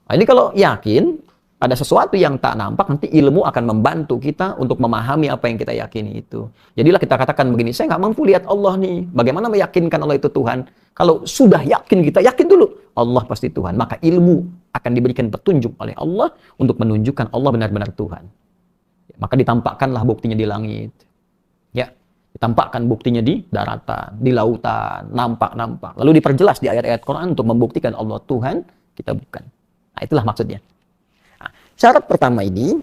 Nah, ini kalau yakin, ada sesuatu yang tak nampak, nanti ilmu akan membantu kita untuk memahami apa yang kita yakini itu. Jadilah kita katakan begini, saya nggak mampu lihat Allah nih. Bagaimana meyakinkan Allah itu Tuhan? Kalau sudah yakin kita, yakin dulu. Allah pasti Tuhan. Maka ilmu akan diberikan petunjuk oleh Allah untuk menunjukkan Allah benar-benar Tuhan. Maka ditampakkanlah buktinya di langit. Ya, ditampakkan buktinya di daratan, di lautan, nampak-nampak. Lalu diperjelas di ayat-ayat Quran untuk membuktikan Allah Tuhan, kita bukan. Nah, itulah maksudnya. Nah, syarat pertama ini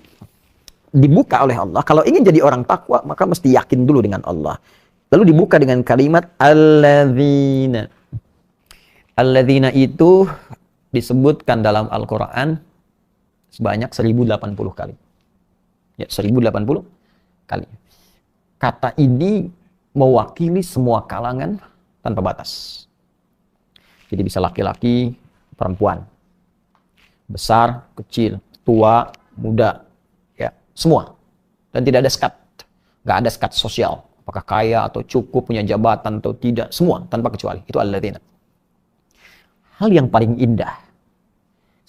dibuka oleh Allah. Kalau ingin jadi orang takwa, maka mesti yakin dulu dengan Allah. Lalu dibuka dengan kalimat alladzina. Alladzina itu disebutkan dalam Al-Quran sebanyak 1080 kali. Ya, 1080 kali. Kata ini mewakili semua kalangan tanpa batas. Jadi bisa laki-laki, perempuan, besar, kecil, tua, muda, ya, semua. Dan tidak ada sekat. Nggak ada sekat sosial. Apakah kaya atau cukup, punya jabatan atau tidak. Semua, tanpa kecuali. Itu alladzina. Hal yang paling indah,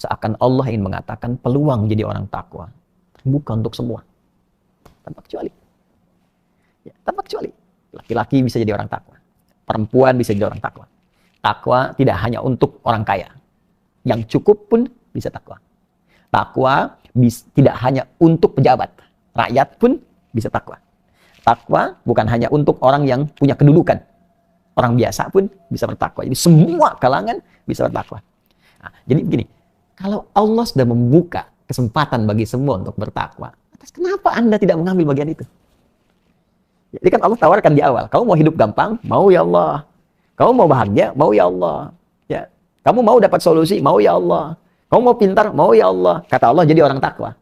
seakan Allah ingin mengatakan peluang jadi orang takwa terbuka untuk semua. Tanpa kecuali. Ya, tanpa kecuali. Laki-laki bisa jadi orang takwa. Perempuan bisa jadi orang takwa. Takwa tidak hanya untuk orang kaya. Yang cukup pun bisa takwa. Takwa tidak hanya untuk pejabat. Rakyat pun bisa takwa. Takwa bukan hanya untuk orang yang punya kedudukan. Orang biasa pun bisa bertakwa. Jadi semua kalangan bisa bertakwa. Nah, jadi begini, kalau Allah sudah membuka kesempatan bagi semua untuk bertakwa, atas kenapa Anda tidak mengambil bagian itu? Jadi kan Allah tawarkan di awal, kamu mau hidup gampang? Mau ya Allah. Kamu mau bahagia? Mau ya Allah. Ya. Kamu mau dapat solusi? Mau ya Allah. Kamu mau pintar? Mau ya Allah. Kata Allah, jadi orang takwa.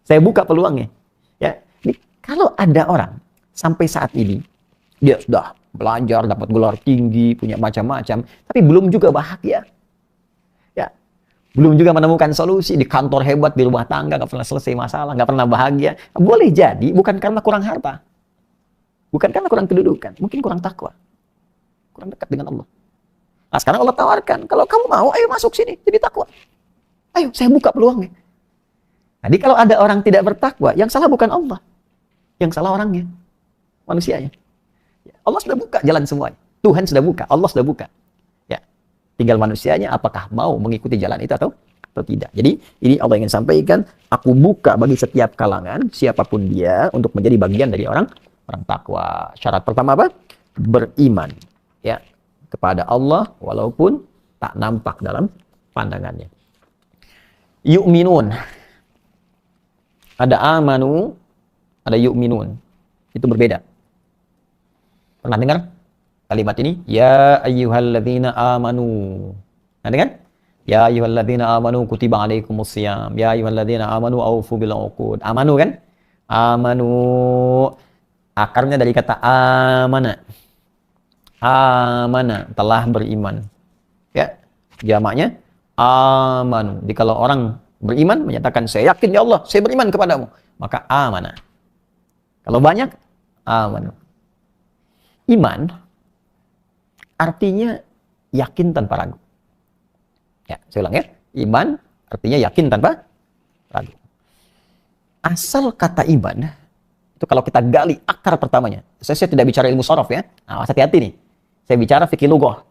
Saya buka peluangnya. Ya. Jadi, kalau ada orang sampai saat ini, dia sudah belajar, dapat gelar tinggi, punya macam-macam, tapi belum juga bahagia. Ya. Belum juga menemukan solusi di kantor hebat, di rumah tangga, nggak pernah selesai masalah, nggak pernah bahagia. Boleh jadi bukan karena kurang harta. Bukan karena kurang kedudukan, mungkin kurang takwa. Kurang dekat dengan Allah. Nah, sekarang Allah tawarkan, kalau kamu mau, ayo masuk sini, jadi takwa. Ayo, saya buka peluangnya. Jadi kalau ada orang tidak bertakwa, yang salah bukan Allah. Yang salah orangnya, manusianya. Allah sudah buka jalan semuanya. Tuhan sudah buka, Allah sudah buka. Ya, tinggal manusianya apakah mau mengikuti jalan itu atau tidak. Jadi ini Allah ingin sampaikan, aku buka bagi setiap kalangan, siapapun dia, untuk menjadi bagian dari orang takwa. Syarat pertama apa? Beriman, ya, kepada Allah walaupun tak nampak dalam pandangannya. Yu'minun. Ada amanu, ada yu'minun. Itu berbeda. Pernah dengar kalimat ini? Ya ayyuhalladzina amanu. Nah, dengar? Ya ayyuhalladzina amanu kutiba alaikumusiyam. Ya ayyuhalladzina amanu aufu bil uqud. Amanu kan? Amanu. Akarnya dari kata amana. Amana, telah beriman. Ya, jamaknya amanu. Jadi kalau orang beriman menyatakan saya yakin ya Allah, saya beriman kepadamu, maka amana. Kalau banyak amanu. Iman artinya yakin tanpa ragu. Ya, saya ulang ya. Iman artinya yakin tanpa ragu. Asal kata iman itu kalau kita gali akar pertamanya. Saya tidak bicara ilmu sorof ya. Nah, hati-hati nih. Saya bicara fikih lughah.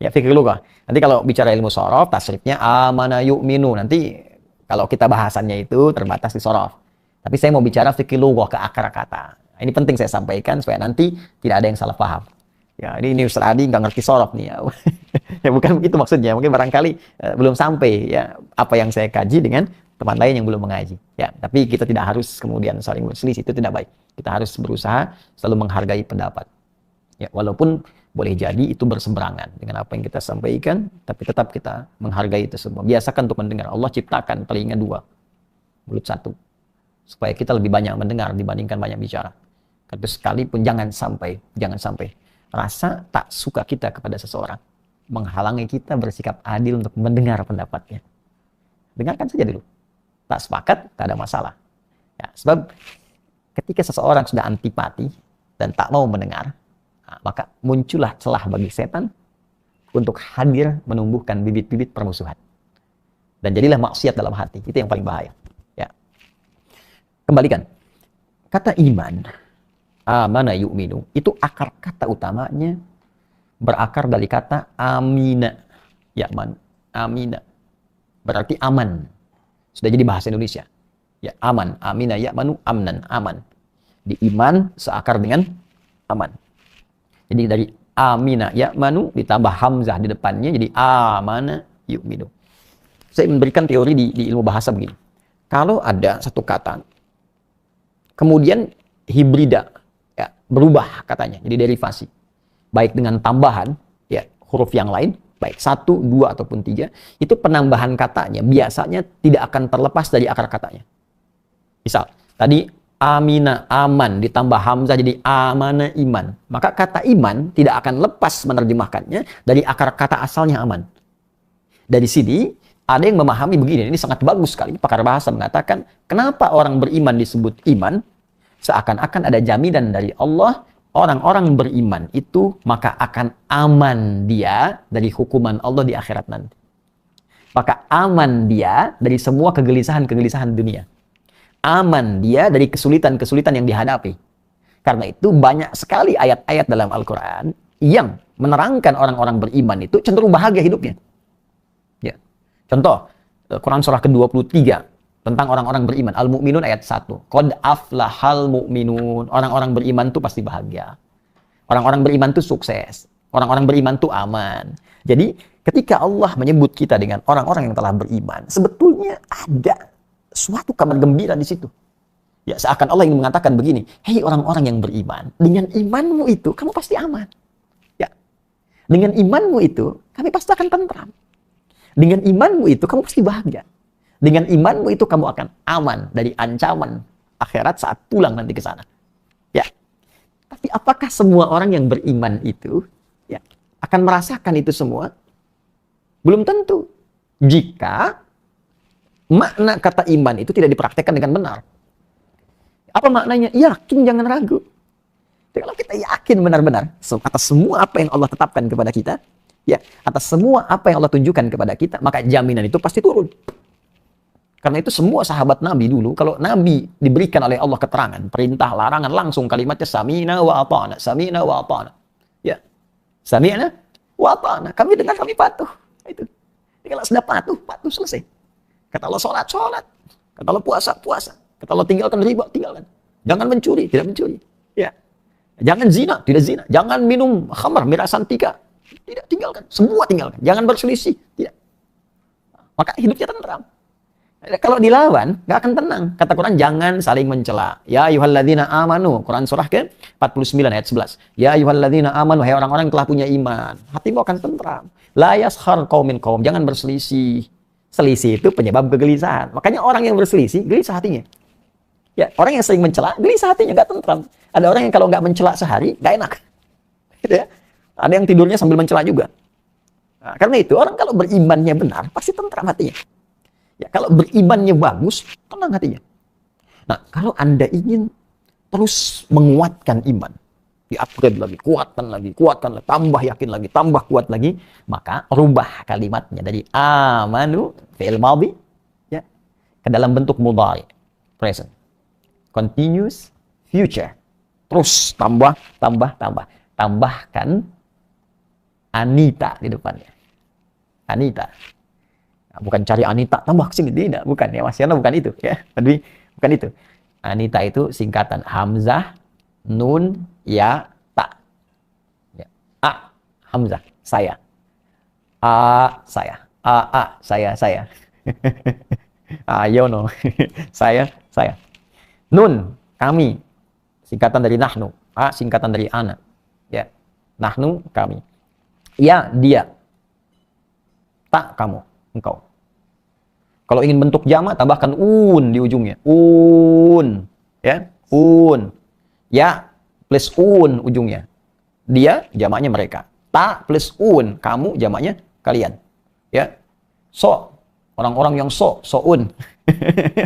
Ya, fikih lughah. Nanti kalau bicara ilmu sorof, tasrifnya amana yu'minu. Nanti kalau kita bahasannya itu terbatas di sorof. Tapi saya mau bicara fikih lughah ke akar kata. Ini penting saya sampaikan supaya nanti tidak ada yang salah paham. Ya, ini Ustaz Adi nggak ngerti sorof nih ya. Ya bukan begitu maksudnya. Mungkin barangkali belum sampai ya apa yang saya kaji dengan teman lain yang belum mengaji. Ya, tapi kita tidak harus kemudian saling berselisih, itu tidak baik. Kita harus berusaha selalu menghargai pendapat. Ya, walaupun boleh jadi itu berseberangan dengan apa yang kita sampaikan, tapi tetap kita menghargai itu semua. Biasakan untuk mendengar. Allah ciptakan telinga dua, mulut satu, supaya kita lebih banyak mendengar dibandingkan banyak bicara. Tapi sekalipun jangan sampai rasa tak suka kita kepada seseorang menghalangi kita bersikap adil untuk mendengar pendapatnya. Dengarkan saja dulu. Tak sepakat, tak ada masalah. Ya, sebab ketika seseorang sudah antipati dan tak mau mendengar, maka muncullah celah bagi setan untuk hadir menumbuhkan bibit-bibit permusuhan. Dan jadilah maksiat dalam hati. Itu yang paling bahaya. Ya. Kembalikan. Kata iman, amana yu'minu, itu akar kata utamanya berakar dari kata amina. Ya, amina. Berarti aman. Sudah jadi bahasa Indonesia. Ya, aman. Amina ya'manu amnan. Aman. Di iman seakar dengan aman. Jadi dari amina ya'manu ditambah hamzah di depannya jadi amana yu'minu. Saya memberikan teori di ilmu bahasa begini. Kalau ada satu kata kemudian hibrida ya, berubah katanya jadi derivasi. Baik dengan tambahan ya huruf yang lain, baik 1, 2 ataupun 3, itu penambahan katanya biasanya tidak akan terlepas dari akar katanya. Misal tadi amina, aman, ditambah hamzah jadi amana, iman. Maka kata iman tidak akan lepas menerjemahkannya dari akar kata asalnya aman. Dari sini, ada yang memahami begini, ini sangat bagus sekali. Pakar bahasa mengatakan, kenapa orang beriman disebut iman? Seakan-akan ada jaminan dari Allah, orang-orang beriman itu maka akan aman dia dari hukuman Allah di akhirat nanti. Maka aman dia dari semua kegelisahan-kegelisahan dunia. Aman dia dari kesulitan-kesulitan yang dihadapi. Karena itu banyak sekali ayat-ayat dalam Al-Quran yang menerangkan orang-orang beriman itu cenderung bahagia hidupnya. Ya. Contoh, Quran surah ke-23 tentang orang-orang beriman. Al-Mu'minun ayat 1. Qad aflahal mu'minun. Orang-orang beriman itu pasti bahagia. Orang-orang beriman itu sukses. Orang-orang beriman itu aman. Jadi ketika Allah menyebut kita dengan orang-orang yang telah beriman, sebetulnya ada suatu kabar gembira di situ. Ya, seakan Allah ingin mengatakan begini, hei orang-orang yang beriman, dengan imanmu itu kamu pasti aman. Ya. Dengan imanmu itu kami pasti akan tentram. Dengan imanmu itu kamu pasti bahagia. Dengan imanmu itu kamu akan aman dari ancaman akhirat saat pulang nanti ke sana. Ya. Tapi apakah semua orang yang beriman itu ya akan merasakan itu semua? Belum tentu. Jika makna kata iman itu tidak dipraktekkan dengan benar. Apa maknanya? Yakin, jangan ragu. Jadi kalau kita yakin benar-benar atas semua apa yang Allah tetapkan kepada kita, ya, atas semua apa yang Allah tunjukkan kepada kita, maka jaminan itu pasti turun. Karena itu semua sahabat Nabi dulu, kalau Nabi diberikan oleh Allah keterangan, perintah, larangan, langsung kalimatnya sami'na wa ata'na, sami'na wa ata'na. Ya. Sami'na wa ata'na. Kami dengar, kami patuh. Itu. Jadi kalau sudah patuh, patuh selesai. Kata Allah sholat, sholat. Kata Allah puasa, puasa. Kata Allah tinggalkan riba, tinggalkan. Jangan mencuri, tidak mencuri. Ya. Jangan zina, tidak zina. Jangan minum khamar, miras antika. Tidak, tinggalkan. Semua tinggalkan. Jangan berselisih. Tidak. Maka hidupnya tentram. Kalau dilawan, nggak akan tenang. Kata Quran, jangan saling mencela. Ya ayyuhalladzina amanu. Quran surah ke-49 ayat 11. Ya ayyuhalladzina amanu. Hai orang-orang yang telah punya iman. Hatimu akan tentram. La yaskhar qaumin qaum. Jangan berselisih. Selisih itu penyebab kegelisahan. Makanya orang yang berselisih, gelisah hatinya. Ya, orang yang sering mencela, gelisah hatinya, nggak tentram. Ada orang yang kalau nggak mencela sehari, nggak enak. Gitu ya. Ada yang tidurnya sambil mencela juga. Nah, karena itu, orang kalau berimannya benar, pasti tentram hatinya. Ya, kalau berimannya bagus, tenang hatinya. Nah, kalau Anda ingin terus menguatkan iman, di-upgrade lagi, kuatkan lagi, tambah yakin lagi, tambah kuat lagi, maka rubah kalimatnya dari amanu, fi'il madhi, ya, ke dalam bentuk mudhari, present. Continuous future. Terus tambah. Tambahkan Anita di depannya. Anita. Nah, bukan cari Anita tambah ke sini, tidak, bukan ya Mas Yana, bukan itu ya. Tapi bukan itu. Anita itu singkatan Hamzah, Nun, Ya, Ta. Ya. A, Hamzah, saya. A, saya. A, saya. Yono, saya. Nun, kami. Singkatan dari nahnu. A, singkatan dari ana. Ya. Nahnu, kami. Ya, dia. Ta, kamu. Engkau. Kalau ingin bentuk jamak, tambahkan di ujungnya. Ya, Ya plus ujungnya. Dia jamaknya mereka. Ta plus kamu jamaknya kalian. Ya. Orang-orang yang so'un.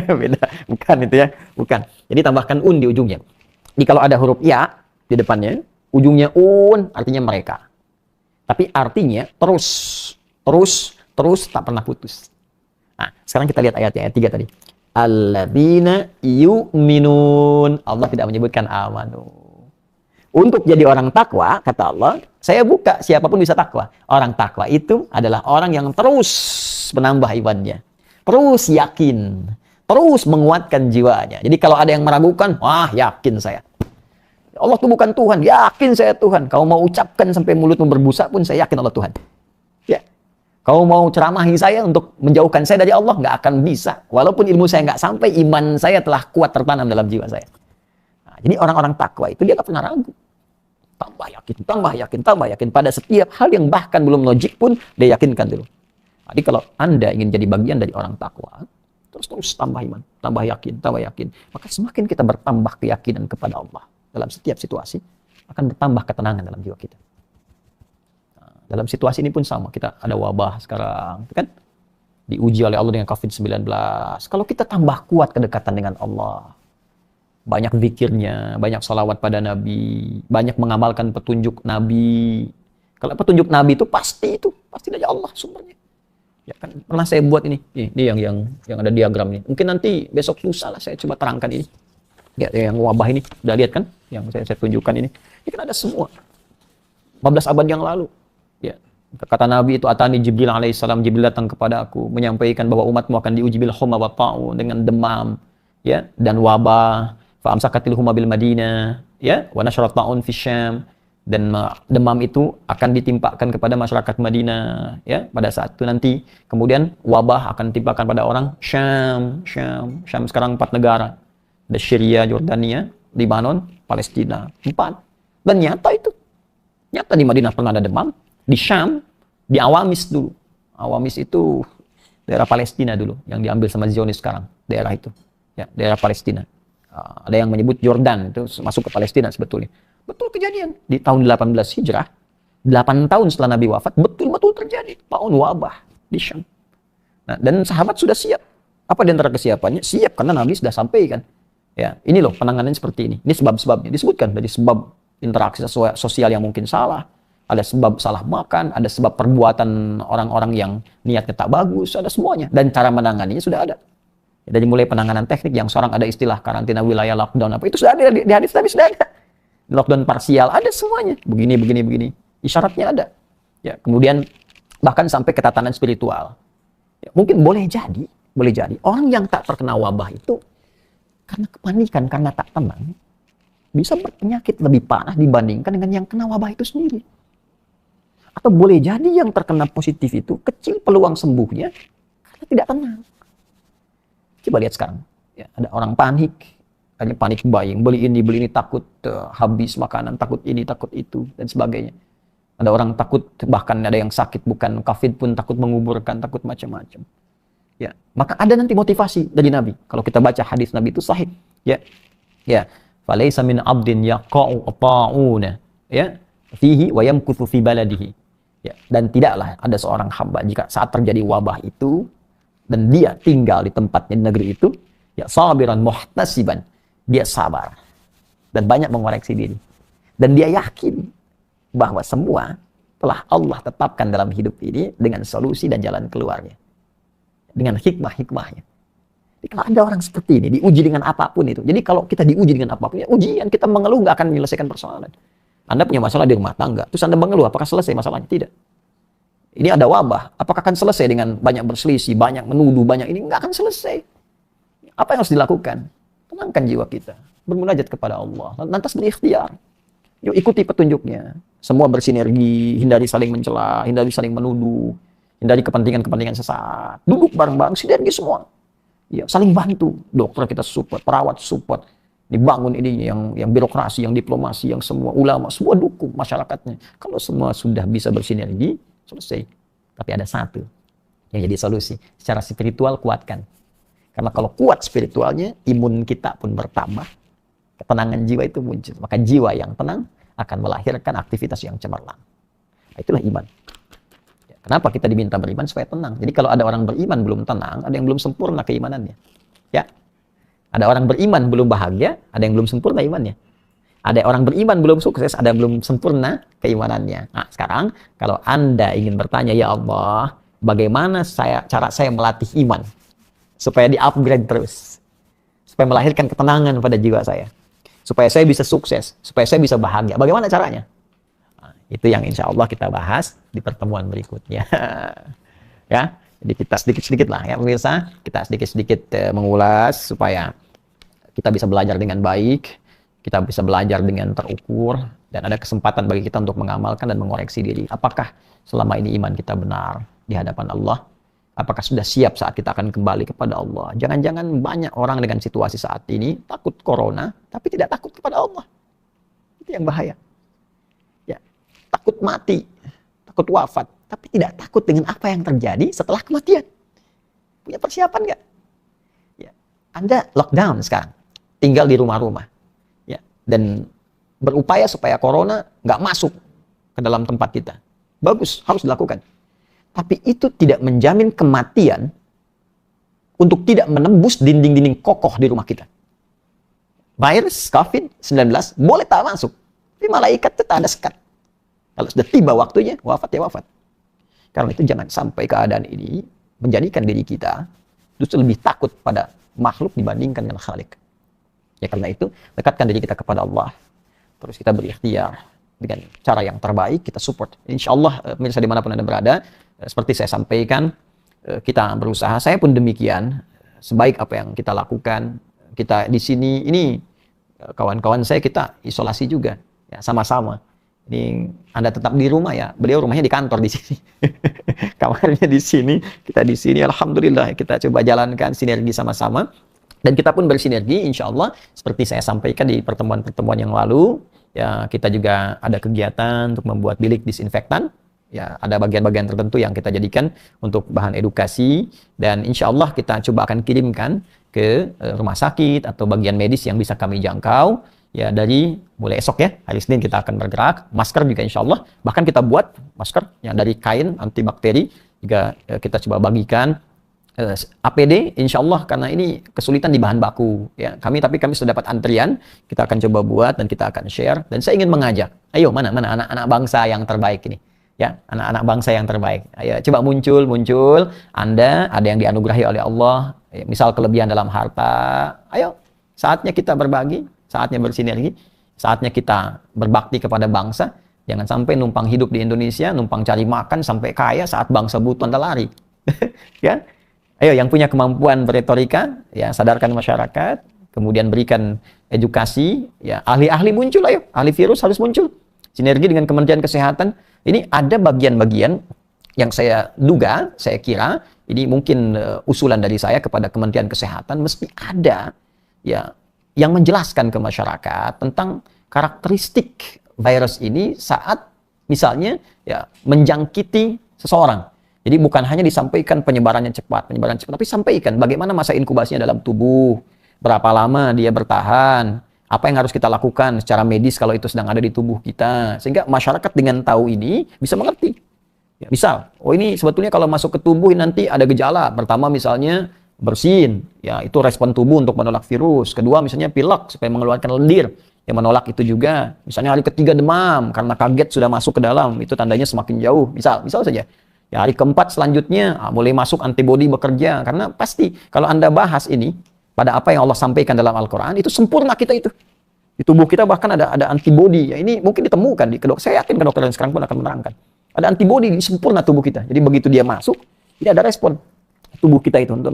Beda, bukan itu ya, bukan. Jadi tambahkan di ujungnya. Jadi kalau ada huruf ya di depannya, ujungnya artinya mereka. Tapi artinya terus tak pernah putus. Nah, sekarang kita lihat ayat 3 tadi. Alladzina yu'minun. Allah tidak menyebutkan amanu. Untuk jadi orang takwa, kata Allah, saya buka siapapun bisa takwa. Orang takwa itu adalah orang yang terus menambah imannya. Terus yakin. Terus menguatkan jiwanya. Jadi kalau ada yang meragukan, wah yakin saya. Allah itu bukan Tuhan. Yakin saya Tuhan. Kau mau ucapkan sampai mulutmu berbusa pun saya yakin Allah Tuhan. Ya. Kau mau ceramahi saya untuk menjauhkan saya dari Allah, nggak akan bisa. Walaupun ilmu saya nggak sampai, iman saya telah kuat tertanam dalam jiwa saya. Nah, jadi orang-orang takwa itu dia nggak pernah ragu. Tambah yakin. Pada setiap hal yang bahkan belum logik pun, dia yakinkan dulu. Jadi kalau Anda ingin jadi bagian dari orang takwa, terus tambah iman, tambah yakin. Maka semakin kita bertambah keyakinan kepada Allah dalam setiap situasi, akan bertambah ketenangan dalam jiwa kita. Dalam situasi ini pun sama, kita ada wabah sekarang, kan? Diuji oleh Allah dengan COVID-19. Kalau kita tambah kuat kedekatan dengan Allah, banyak zikirnya, banyak salawat pada Nabi, banyak mengamalkan petunjuk Nabi. Kalau petunjuk Nabi itu pasti dari Allah sumbernya. Ya kan, pernah saya buat ini yang ada diagram ini. Mungkin nanti besok lusa lah saya coba terangkan ini. Ya, yang wabah ini, udah lihat kan? Yang saya tunjukkan ini. Ini kan ada semua. 15 abad yang lalu. Ya, kata Nabi itu, atani Jibril alaihissalam, Jibril datang kepada aku menyampaikan bahwa umatmu akan diuji bil humma wa ta'un, dengan demam, ya, dan wabah. Fa amsakatil humma bil Madinah, ya, wa nasyarat ta'un fi Syam, dan demam itu akan ditimpakan kepada masyarakat Madinah, ya, pada saat itu nanti. Kemudian wabah akan ditimpakan pada orang Syam sekarang 4 negara. Ada Syria, Jordania, Lebanon, Palestina, 4. Dan nyata di Madinah pernah ada demam. Di Syam, di Awamis dulu. Awamis itu daerah Palestina dulu, yang diambil sama Zionis sekarang, daerah itu. Ya, daerah Palestina. Ada yang menyebut Jordan, itu masuk ke Palestina sebetulnya. Betul kejadian. Di tahun 18 Hijrah, 8 tahun setelah Nabi wafat, betul-betul terjadi tahun wabah di Syam. Nah, dan sahabat sudah siap. Apa di antara kesiapannya? Siap, karena Nabi sudah sampaikan. Ya, ini loh penanganan seperti ini. Ini sebab-sebabnya. Disebutkan dari sebab interaksi sosial yang mungkin salah, ada sebab salah makan, ada sebab perbuatan orang-orang yang niatnya tak bagus, ada semuanya. Dan cara menanganinya sudah ada. Dari mulai penanganan teknik, yang seorang ada istilah karantina wilayah, lockdown, apa itu sudah ada di hadis Nabi, sudah ada. Lockdown parsial, ada semuanya. Begini. Isyaratnya ada. Ya, kemudian bahkan sampai ketatanan spiritual. Ya, mungkin boleh jadi orang yang tak terkena wabah itu karena kepanikan, karena tak tenang, bisa berpenyakit lebih parah dibandingkan dengan yang kena wabah itu sendiri. Atau boleh jadi yang terkena positif itu kecil peluang sembuhnya karena tidak tenang. Coba lihat sekarang, ya, ada orang panik, hanya panik buying, beli ini, takut habis makanan, takut ini, takut itu, dan sebagainya. Ada orang takut, bahkan ada yang sakit, bukan COVID pun takut menguburkan, takut macam-macam. Ya, maka ada nanti motivasi dari Nabi. Kalau kita baca hadis Nabi itu sahih. Ya, ya. Falaisa min abdin yaqa'u ta'una, ya, fihi wa yamkuthu fi baladihi. Ya, dan tidaklah ada seorang hamba jika saat terjadi wabah itu dan dia tinggal di tempatnya di negeri itu, ya, sabiran muhtasiban, dia sabar dan banyak mengoreksi diri. Dan dia yakin bahwa semua telah Allah tetapkan dalam hidup ini dengan solusi dan jalan keluarnya. Dengan hikmah-hikmahnya. Jadi kalau ada orang seperti ini, diuji dengan apapun itu. Jadi kalau kita diuji dengan apapun, ya ujian, kita mengeluh nggak akan menyelesaikan persoalan. Anda punya masalah di rumah tangga, terus Anda mengeluh, apakah selesai masalahnya? Tidak. Ini ada wabah, apakah akan selesai dengan banyak berselisih, banyak menuduh, banyak ini? Nggak akan selesai. Apa yang harus dilakukan? Tenangkan jiwa kita, bermunajat kepada Allah, lantas berikhtiar. Yuk ikuti petunjuknya. Semua bersinergi, hindari saling mencela, hindari saling menuduh, hindari kepentingan-kepentingan sesaat. Duduk bareng-bareng, sinergi semua. Ya, saling bantu. Dokter kita support, perawat support. Dibangun ini yang birokrasi, yang diplomasi, yang semua ulama, semua dukung masyarakatnya. Kalau semua sudah bisa bersinergi, selesai. Tapi ada satu yang jadi solusi. Secara spiritual kuatkan. Karena kalau kuat spiritualnya, imun kita pun bertambah. Ketenangan jiwa itu muncul. Maka jiwa yang tenang akan melahirkan aktivitas yang cemerlang. Itulah iman. Kenapa kita diminta beriman? Supaya tenang. Jadi kalau ada orang beriman belum tenang, ada yang belum sempurna keimanannya. Ya. Ada orang beriman belum bahagia, ada yang belum sempurna imannya. Ada orang beriman belum sukses, ada yang belum sempurna keimanannya. Nah, sekarang kalau Anda ingin bertanya, ya Allah, bagaimana cara saya melatih iman supaya di-upgrade terus, supaya melahirkan ketenangan pada jiwa saya, supaya saya bisa sukses, supaya saya bisa bahagia. Bagaimana caranya? Nah, itu yang insya Allah kita bahas di pertemuan berikutnya. Ya. Jadi kita sedikit-sedikit lah ya pemirsa, kita sedikit-sedikit mengulas supaya kita bisa belajar dengan baik, kita bisa belajar dengan terukur, dan ada kesempatan bagi kita untuk mengamalkan dan mengoreksi diri. Apakah selama ini iman kita benar di hadapan Allah? Apakah sudah siap saat kita akan kembali kepada Allah? Jangan-jangan banyak orang dengan situasi saat ini takut corona, tapi tidak takut kepada Allah. Itu yang bahaya. Ya, takut mati, takut wafat, tapi tidak takut dengan apa yang terjadi setelah kematian. Punya persiapan nggak? Ya. Anda lockdown sekarang, tinggal di rumah-rumah, ya, dan berupaya supaya corona nggak masuk ke dalam tempat kita. Bagus, harus dilakukan. Tapi itu tidak menjamin kematian untuk tidak menembus dinding-dinding kokoh di rumah kita. Virus COVID-19 boleh tak masuk, tapi malaikat tetap ada sekat. Kalau sudah tiba waktunya, wafat ya wafat. Karena itu jangan sampai keadaan ini menjadikan diri kita justru lebih takut pada makhluk dibandingkan dengan Khalik. Ya karena itu, dekatkan diri kita kepada Allah. Terus kita berikhtiar dengan cara yang terbaik, kita support. Insya Allah, pemirsa dimanapun Anda berada, seperti saya sampaikan, kita berusaha, saya pun demikian, sebaik apa yang kita lakukan. Kita di sini, ini kawan-kawan saya, kita isolasi juga, ya sama-sama. Ini Anda tetap di rumah ya, beliau rumahnya di kantor di sini, kamarnya di sini, kita di sini. Alhamdulillah kita coba jalankan sinergi sama-sama, dan kita pun bersinergi insya Allah seperti saya sampaikan di pertemuan-pertemuan yang lalu. Ya kita juga ada kegiatan untuk membuat bilik disinfektan. Ya ada bagian-bagian tertentu yang kita jadikan untuk bahan edukasi, dan insya Allah kita coba akan kirimkan ke rumah sakit atau bagian medis yang bisa kami jangkau. Ya dari mulai esok ya, hari Senin kita akan bergerak. Masker juga insya Allah, bahkan kita buat masker yang dari kain antibakteri juga kita coba bagikan. APD insya Allah, karena ini kesulitan di bahan baku ya tapi kami sudah dapat antrian, kita akan coba buat dan kita akan share. Dan saya ingin mengajak, ayo mana anak-anak bangsa yang terbaik ini ya, anak-anak bangsa yang terbaik, ayo coba muncul. Anda ada yang dianugerahi oleh Allah, ya, misal kelebihan dalam harta, ayo saatnya kita berbagi, saatnya bersinergi, saatnya kita berbakti kepada bangsa. Jangan sampai numpang hidup di Indonesia, numpang cari makan sampai kaya, saat bangsa butuh Anda lari. Ya, ayo yang punya kemampuan berretorika, ya sadarkan masyarakat, kemudian berikan edukasi, ya ahli-ahli muncul, ayo ahli virus harus muncul, sinergi dengan Kementerian Kesehatan. Ini ada bagian-bagian yang saya duga, saya kira ini mungkin usulan dari saya kepada Kementerian Kesehatan, mesti ada ya yang menjelaskan ke masyarakat tentang karakteristik virus ini saat misalnya ya menjangkiti seseorang. Jadi bukan hanya disampaikan penyebaran cepat, tapi sampaikan bagaimana masa inkubasinya dalam tubuh, berapa lama dia bertahan, apa yang harus kita lakukan secara medis kalau itu sedang ada di tubuh kita, sehingga masyarakat dengan tahu ini bisa mengerti. Ya, misal, oh ini sebetulnya kalau masuk ke tubuh nanti ada gejala. Pertama misalnya bersin, ya itu respon tubuh untuk menolak virus. Kedua misalnya pilek supaya mengeluarkan lendir yang menolak itu juga. Misalnya hari ketiga demam karena kaget sudah masuk ke dalam, itu tandanya semakin jauh. Misal saja. Ya hari keempat selanjutnya mulai masuk antibodi bekerja, karena pasti kalau Anda bahas ini pada apa yang Allah sampaikan dalam Al-Qur'an, itu sempurna kita itu. Di tubuh kita bahkan ada antibodi. Ya ini mungkin ditemukan di kedokteran. Saya yakin kedokteran sekarang pun akan menerangkan. Ada antibodi di sempurna tubuh kita. Jadi begitu dia masuk, tidak ada respon tubuh kita itu untuk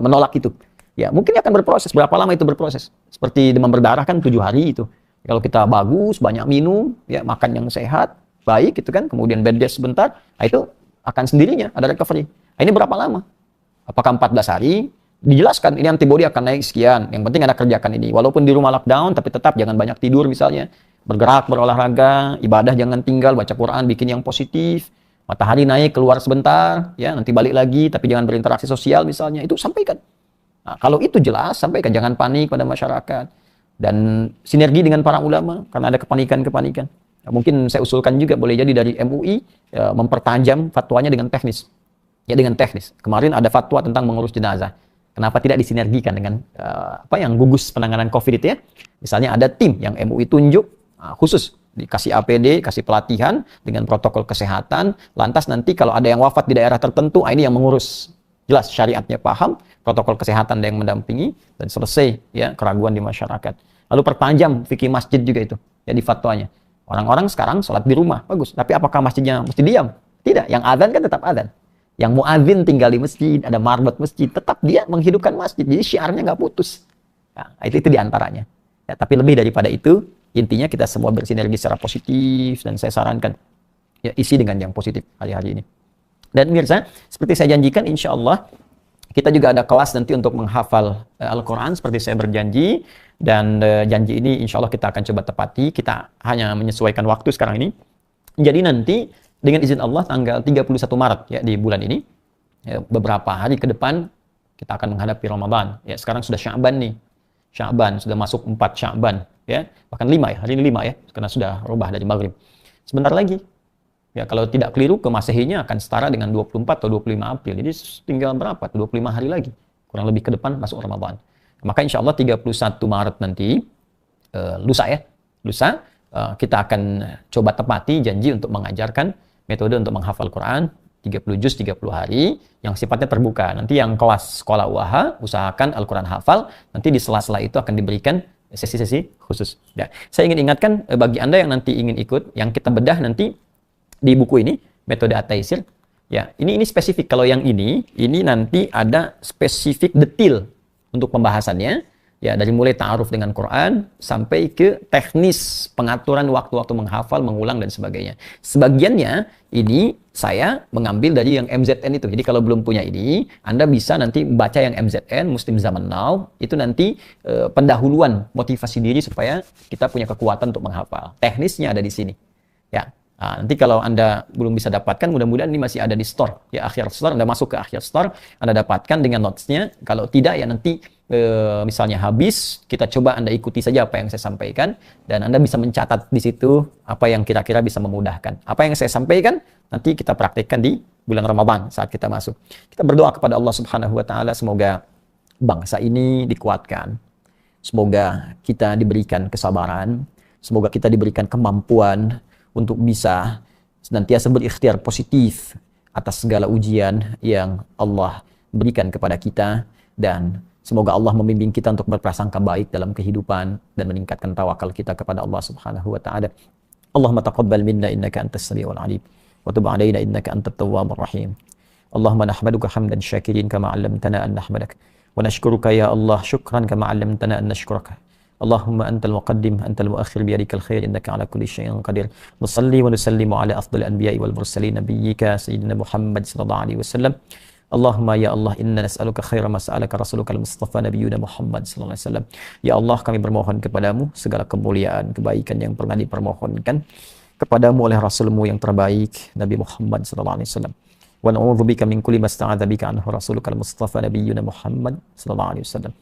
menolak itu. Ya, mungkin akan berproses. Berapa lama itu berproses? Seperti demam berdarah kan 7 hari itu. Kalau kita bagus, banyak minum, ya makan yang sehat, baik gitu kan, kemudian bed rest sebentar, itu akan sendirinya ada recovery. Ini berapa lama? Apakah 14 hari? Dijelaskan ini antibodi akan naik sekian. Yang penting Anda kerjakan ini. Walaupun di rumah lockdown, tapi tetap jangan banyak tidur misalnya. Bergerak, berolahraga, ibadah jangan tinggal, baca Quran, bikin yang positif. Matahari naik, keluar sebentar, ya nanti balik lagi, tapi jangan berinteraksi sosial misalnya. Itu sampaikan. Nah, kalau itu jelas, sampaikan. Jangan panik pada masyarakat. Dan sinergi dengan para ulama, karena ada kepanikan-kepanikan. Nah, mungkin saya usulkan juga, boleh jadi dari MUI, ya, mempertajam fatwanya dengan teknis. Ya, dengan teknis. Kemarin ada fatwa tentang mengurus jenazah. Kenapa tidak disinergikan dengan yang gugus penanganan COVID itu ya? Misalnya ada tim yang MUI tunjuk, khusus dikasih APD, kasih pelatihan dengan protokol kesehatan, lantas nanti kalau ada yang wafat di daerah tertentu, ini yang mengurus. Jelas syariatnya paham, protokol kesehatan ada yang mendampingi, dan selesai ya keraguan di masyarakat. Lalu pertajam fikih masjid juga itu, ya di fatwanya. Orang-orang sekarang sholat di rumah, bagus. Tapi apakah masjidnya mesti diam? Tidak, yang adzan kan tetap adzan. Yang muadzin tinggal di masjid, ada marbot masjid, tetap dia menghidupkan masjid. Jadi syiarnya nggak putus. Nah, itu diantaranya. Ya, tapi lebih daripada itu, intinya kita semua bersinergi secara positif, dan saya sarankan ya isi dengan yang positif hari-hari ini. Dan pemirsa, seperti saya janjikan, insya Allah kita juga ada kelas nanti untuk menghafal Al-Quran seperti saya berjanji, dan janji ini insya Allah kita akan coba tepati. Kita hanya menyesuaikan waktu sekarang ini. Jadi nanti dengan izin Allah tanggal 31 Maret ya di bulan ini, ya, beberapa hari ke depan kita akan menghadapi Ramadan. Ya, sekarang sudah Sya'ban nih. Sya'ban sudah masuk 4 Sya'ban ya, bahkan 5 ya, hari ini 5 ya, karena sudah rubah dari maghrib. Sebentar lagi. Ya, kalau tidak keliru ke Masehinya akan setara dengan 24 atau 25 April. Jadi tinggal berapa? 25 hari lagi. Kurang lebih ke depan masuk Ramadan. Maka insya Allah 31 Maret nanti, lusa ya, lusa, kita akan coba tepati janji untuk mengajarkan metode untuk menghafal Quran 30 juz 30 hari yang sifatnya terbuka. Nanti yang kelas sekolah UAH usahakan Al-Quran hafal, nanti di sela-sela itu akan diberikan sesi-sesi khusus. Ya. Saya ingin ingatkan bagi Anda yang nanti ingin ikut, yang kita bedah nanti di buku ini, metode At-Taisir. Ya, ini spesifik. Kalau yang ini nanti ada spesifik detail untuk pembahasannya. Ya, dari mulai ta'aruf dengan Quran sampai ke teknis pengaturan waktu-waktu menghafal, mengulang dan sebagainya. Sebagiannya ini saya mengambil dari yang MZN itu. Jadi kalau belum punya ini, Anda bisa nanti baca yang MZN, Muslim Zaman Now. Itu nanti pendahuluan motivasi diri supaya kita punya kekuatan untuk menghafal. Teknisnya ada di sini. Ya. Nah, nanti kalau Anda belum bisa dapatkan, mudah-mudahan ini masih ada di store. Ya, akhir store, Anda masuk ke akhir store, Anda dapatkan dengan notes-nya. Kalau tidak, ya nanti misalnya habis, kita coba Anda ikuti saja apa yang saya sampaikan, dan Anda bisa mencatat di situ apa yang kira-kira bisa memudahkan. Apa yang saya sampaikan, nanti kita praktikkan di bulan Ramadan saat kita masuk. Kita berdoa kepada Allah Subhanahu wa Ta'ala, semoga bangsa ini dikuatkan, semoga kita diberikan kesabaran, semoga kita diberikan kemampuan untuk bisa senantiasa berikhtiar positif atas segala ujian yang Allah berikan kepada kita, dan semoga Allah membimbing kita untuk berprasangka baik dalam kehidupan dan meningkatkan tawakal kita kepada Allah Subhanahu wa Ta'ala. Allahumma taqabbal minna innaka antas samiul alim wa tub 'alaina innaka antat tawwabur rahim. Allahumma nahmaduka hamdan syakirin kama 'allamtana an nahmadak wa nashkuruka ya Allah syukran kama 'allamtana an nashkuraka. Allahumma antal muqaddim antal muakhir biyadikal khair innaka ala kulli syai'in qadir. Nusalli wa nusallimu ala afdhal anbiya'i wal mursalin nabiyyika sayyidina Muhammad sallallahu alaihi wasallam. Allahumma ya Allah inna nas'aluka khaira ma sa'alaka rasulukal mustafa nabiyyuna Muhammad sallallahu alaihi wasallam. Ya Allah, kami bermohon kepadamu segala kemuliaan, kebaikan yang pernah dipermohonkan kepadamu oleh Rasulmu yang terbaik Nabi Muhammad sallallahu alaihi wasallam. Wa na'udzubika min kulli ma sta'adza bika anhu rasulukal mustafa nabiyyuna Muhammad sallallahu alaihi wasallam.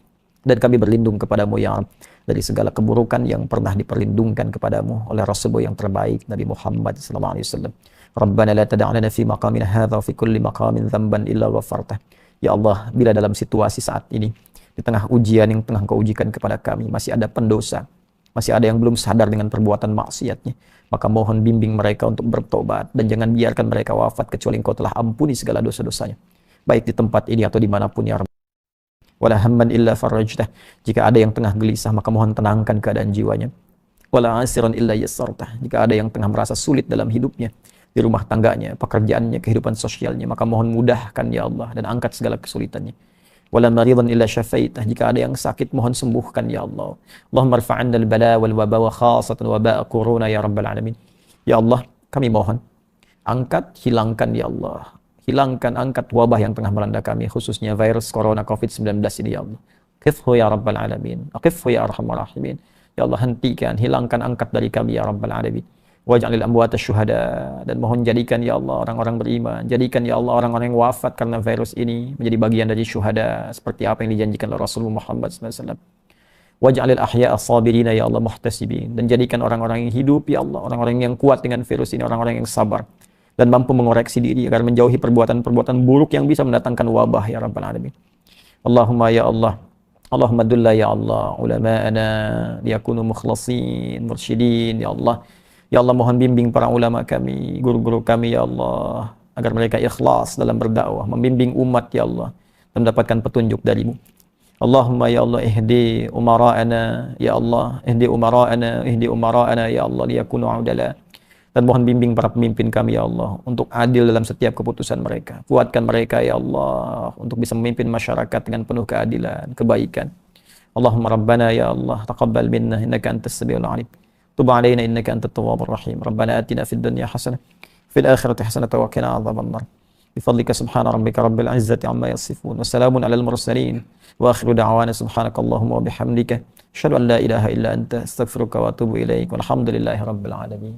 Dan kami berlindung kepadamu ya Rabb dari segala keburukan yang pernah diperlindungkan kepadamu oleh Rasulmu yang terbaik Nabi Muhammad sallallahu alaihi wasallam. Rabbana la tada' lana fi maqamina hadza wa fi kulli maqamin dzamban illa ghafartah. Ya Allah, bila dalam situasi saat ini di tengah ujian yang tengah Engkau ujikan kepada kami masih ada pendosa, masih ada yang belum sadar dengan perbuatan maksiatnya, maka mohon bimbing mereka untuk bertobat dan jangan biarkan mereka wafat kecuali Engkau telah ampuni segala dosa-dosanya, baik di tempat ini atau dimanapun ya Rabb. Wala hamman illa farajtah. Jika ada yang tengah gelisah, maka mohon tenangkan keadaan jiwanya. Wala asiran illa yassartah. Jika ada yang tengah merasa sulit dalam hidupnya, di rumah tangganya, pekerjaannya, kehidupan sosialnya, maka mohon mudahkan ya Allah dan angkat segala kesulitannya. Wala maridan illa syafaitah. Jika ada yang sakit, mohon sembuhkan ya Allah. Allahumma rfa'anna al-bala wal waba wa khasatan waba corona ya rabbal alamin. Ya Allah, kami mohon angkat, hilangkan ya Allah. Hilangkan, angkat wabah yang tengah melanda kami, khususnya virus corona COVID-19 ini ya Allah. Qifhu ya rabbal alamin. Aqifhu ya arhamar rahimin. Ya Allah, hentikan, hilangkan, angkat dari kami ya rabbal alamin. Waj'alil amwata syuhada. Dan mohon jadikan ya Allah orang-orang beriman, jadikan ya Allah orang-orang yang wafat karena virus ini menjadi bagian dari syuhada seperti apa yang dijanjikan oleh Rasulullah Muhammad SAW. Waj'alil ahya'a sabirina ya Allah muhtasibin. Dan jadikan orang-orang yang hidup ya Allah, orang-orang yang kuat dengan virus ini, orang-orang yang sabar dan mampu mengoreksi diri agar menjauhi perbuatan-perbuatan buruk yang bisa mendatangkan wabah ya rabbal alamin. Allahumma ya Allah, Allahumma dulla ya Allah ulama'ana liyakunu mukhlasin mursyidin ya Allah. Ya Allah, mohon bimbing para ulama kami, guru-guru kami ya Allah, agar mereka ikhlas dalam berdakwah, membimbing umat ya Allah, dan mendapatkan petunjuk darimu. Allahumma ya Allah ihdi umara'ana ya Allah, ihdi umara'ana ya Allah liyakunu udala. Dan mohon bimbing para pemimpin kami ya Allah untuk adil dalam setiap keputusan mereka. Kuatkan mereka ya Allah untuk bisa memimpin masyarakat dengan penuh keadilan, kebaikan. Allahumma rabbana ya Allah taqabbal minna innaka antas samiul alim. Tub alaina innaka antat tawwabur rahim. Rabbana atina fid dunya hasanah fil akhirati hasanah wa qina adzabannar. Bifadlika subhana rabbika rabbil izzati amma yasifun wa salamun alal mursalin wa akhiru da'wana subhanakallahumma wa bihamdika asyhadu an la ilaha illa anta astaghfiruka wa atubu ilaik. Walhamdulillahi rabbil alamin.